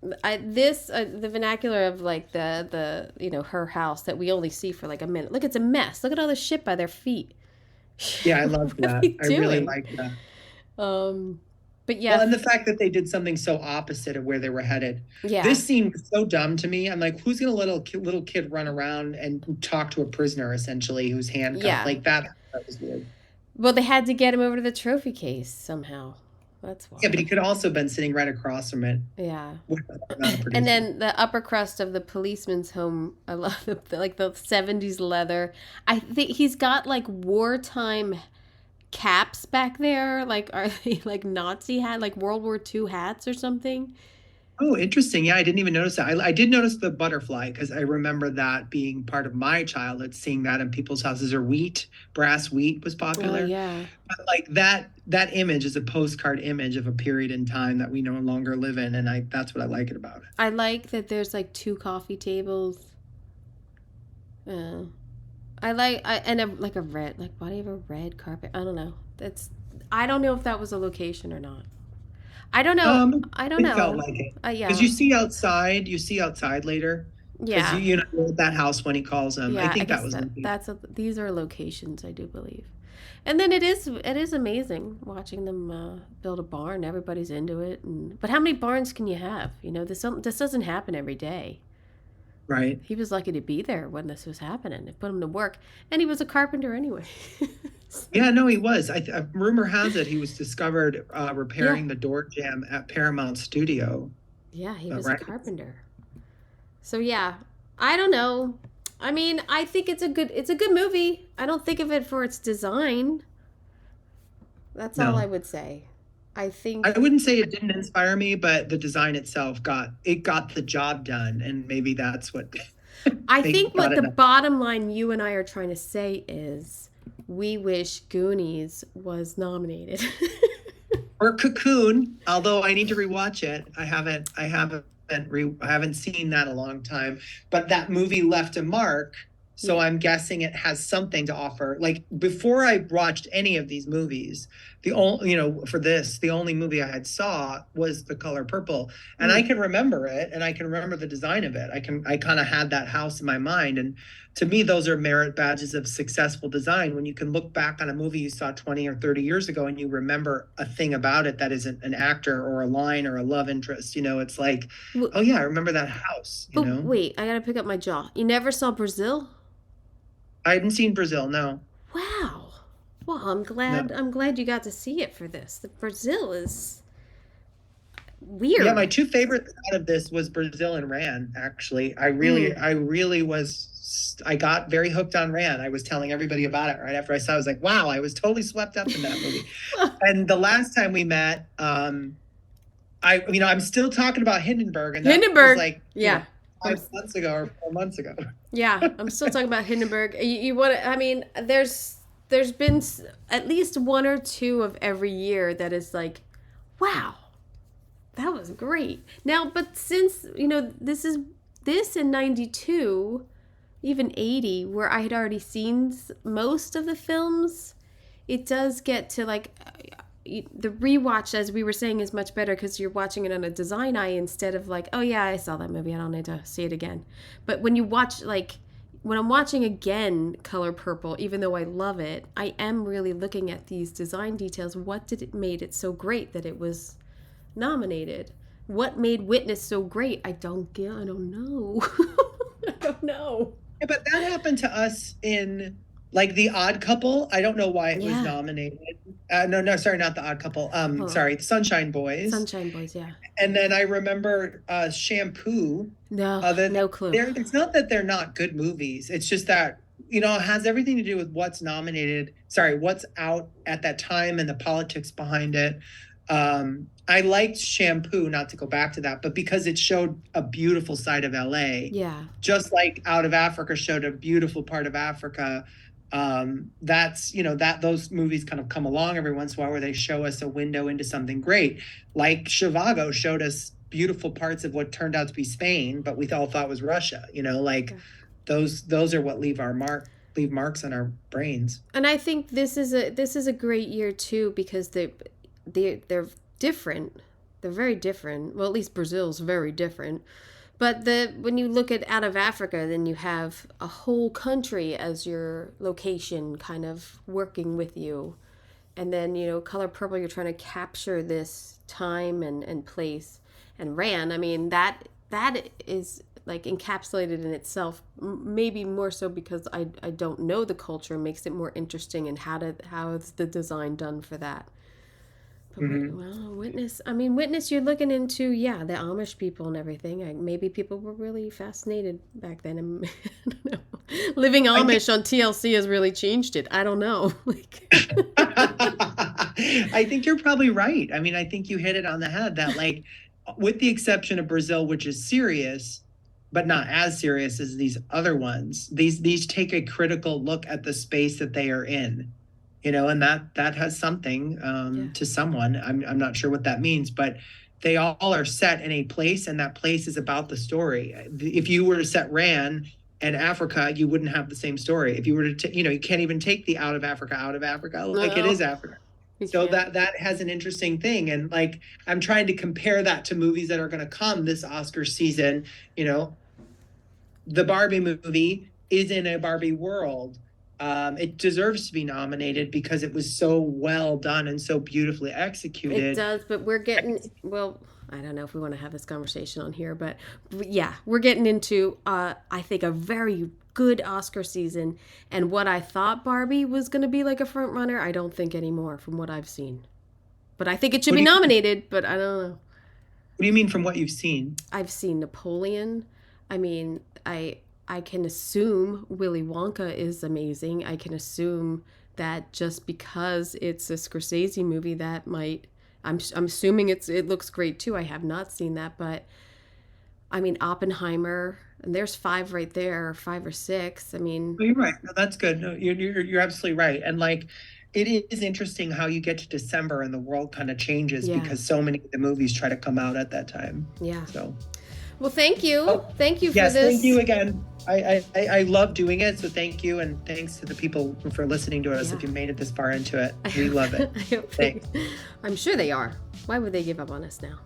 vernacular of like the her house that we only see for like a minute. Look, it's a mess. Look at all the shit by their feet. Yeah, I love that. I really like that. But yeah. Well, and the fact that they did something so opposite of where they were headed. Yeah. This scene was so dumb to me. I'm like, who's going to let a little kid run around and talk to a prisoner, essentially, who's handcuffed? Yeah. Like, that was weird. Well, they had to get him over to the trophy case somehow. That's why. Yeah, but he could also have been sitting right across from it. Yeah. And then the upper crust of the policeman's home, I love the 70s leather. I think he's got like wartime caps back there. Like, are they like Nazi hat, like World War II hats or something? Oh, interesting. Yeah, I didn't even notice that. I did notice the butterfly, because I remember that being part of my childhood, seeing that in people's houses. Or brass wheat was popular. Oh, yeah. But like that image is a postcard image of a period in time that we no longer live in, and that's what I like about it. I like that there's like 2 coffee tables. I like a red, like, why do you have a red carpet? I don't know. I don't know if that was a location or not. I don't know. I don't know. It felt like it. Yeah. Because you see outside later. Yeah. You know that house when he calls them. Yeah, I think that was these are locations, I do believe. And then it is amazing watching them build a barn. Everybody's into it. But how many barns can you have? This doesn't happen every day. Right. He was lucky to be there when this was happening. It put him to work. And he was a carpenter anyway. Yeah, no, he was. Rumor has it he was discovered repairing the door jamb at Paramount Studio. Yeah, he was a carpenter. So yeah, I don't know. I mean, I think it's a good movie. I don't think of it for its design. That's all I would say. I wouldn't say it didn't inspire me, but the design itself got the job done, and maybe that's what. I think what the bottom line you and I are trying to say is, we wish Goonies was nominated. Or Cocoon, although I need to rewatch it. I haven't seen that in a long time. But that movie left a mark So I'm guessing it has something to offer. Like before I watched any of these movies, the only, for this, the only movie I had saw was The Color Purple. And I can remember it, and I can remember the design of it. I kind of had that house in my mind. And to me, those are merit badges of successful design. When you can look back on a movie you saw 20 or 30 years ago and you remember a thing about it that isn't an actor or a line or a love interest, it's like, oh yeah, I remember that house, Wait, I gotta pick up my jaw. You never saw Brazil? I hadn't seen Brazil, no. Wow. Well, I'm glad. No. I'm glad you got to see it for this. The Brazil is weird. Yeah, my two favorites out of this was Brazil and Ran. Actually, I got very hooked on Ran. I was telling everybody about it right after I saw it. I was like, wow, I was totally swept up in that movie. And the last time we met, I'm still talking about Hindenburg, and that was like, yeah. 5 months ago or 4 months ago. Yeah, I'm still talking about Hindenburg. You want to? I mean, there's been at least one or two of every year that is like, wow, that was great. Now, but since this in '92, even '80, where I had already seen most of the films, it does get to like. The rewatch, as we were saying, is much better because you're watching it on a design eye instead of like, oh yeah, I saw that movie, I don't need to see it again. But when you watch, like, when I'm watching again Color Purple, even though I love it, I am really looking at these design details. What did it made it so great that it was nominated? What made Witness so great? I don't know. I don't know. Yeah, but that happened to us in like The Odd Couple. I don't know why it was nominated. No, sorry, not The Odd Couple. Sorry, Sunshine Boys. Sunshine Boys, yeah. And then I remember Shampoo. No clue. It's not that they're not good movies. It's just that, it has everything to do with what's out at that time and the politics behind it. I liked Shampoo, not to go back to that, but because it showed a beautiful side of LA. Yeah. Just like Out of Africa showed a beautiful part of Africa. That's those movies kind of come along every once in a while where they show us a window into something great. Like Zhivago showed us beautiful parts of what turned out to be Spain, but we all thought was Russia. Those are what leave marks on our brains. And I think this is a great year too, because they're different. They're very different. Well, at least Brazil's very different. But when you look at Out of Africa, then you have a whole country as your location kind of working with you. And then, Color Purple, you're trying to capture this time and place. And Ran, I mean, that is like encapsulated in itself, maybe more so because I don't know the culture, makes it more interesting. And how is the design done for that? Mm-hmm. Well, Witness, you're looking into, the Amish people and everything. Maybe people were really fascinated back then. I don't know. Living Amish on TLC has really changed it. I don't know. I think you're probably right. I mean, I think you hit it on the head that, like, with the exception of Brazil, which is serious, but not as serious as these other ones, these take a critical look at the space that they are in. And that has something to someone. I'm not sure what that means, but they all are set in a place, and that place is about the story. If you were to set Ran in Africa, you wouldn't have the same story. If you were to, you can't even take the out of Africa, like it is Africa. So that has an interesting thing. And like, I'm trying to compare that to movies that are going to come this Oscar season. The Barbie movie is in a Barbie world. It deserves to be nominated because it was so well done and so beautifully executed. It does, but we're getting, well, I don't know if we want to have this conversation on here, but yeah, we're getting into, I think, a very good Oscar season. And what I thought Barbie was going to be like a front runner, I don't think anymore from what I've seen. But I think it should be nominated, but I don't know. What do you mean from what you've seen? I've seen Napoleon. I mean, I can assume Willy Wonka is amazing. I can assume that just because it's a Scorsese movie, that might, I'm assuming it looks great too. I have not seen that, but I mean, Oppenheimer, and there's 5 right there, 5 or 6. I mean, you're right. No, that's good. No, you're absolutely right. And like, it is interesting how you get to December and the world kind of changes because so many of the movies try to come out at that time. Yeah. So. Well, thank you. Thank you for Yes, this. thank you again. I love doing it, so thank you, and thanks to the people for listening to us. Yeah. If you made it this far into it, we love it. Thanks. I'm sure they are. Why would they give up on us now?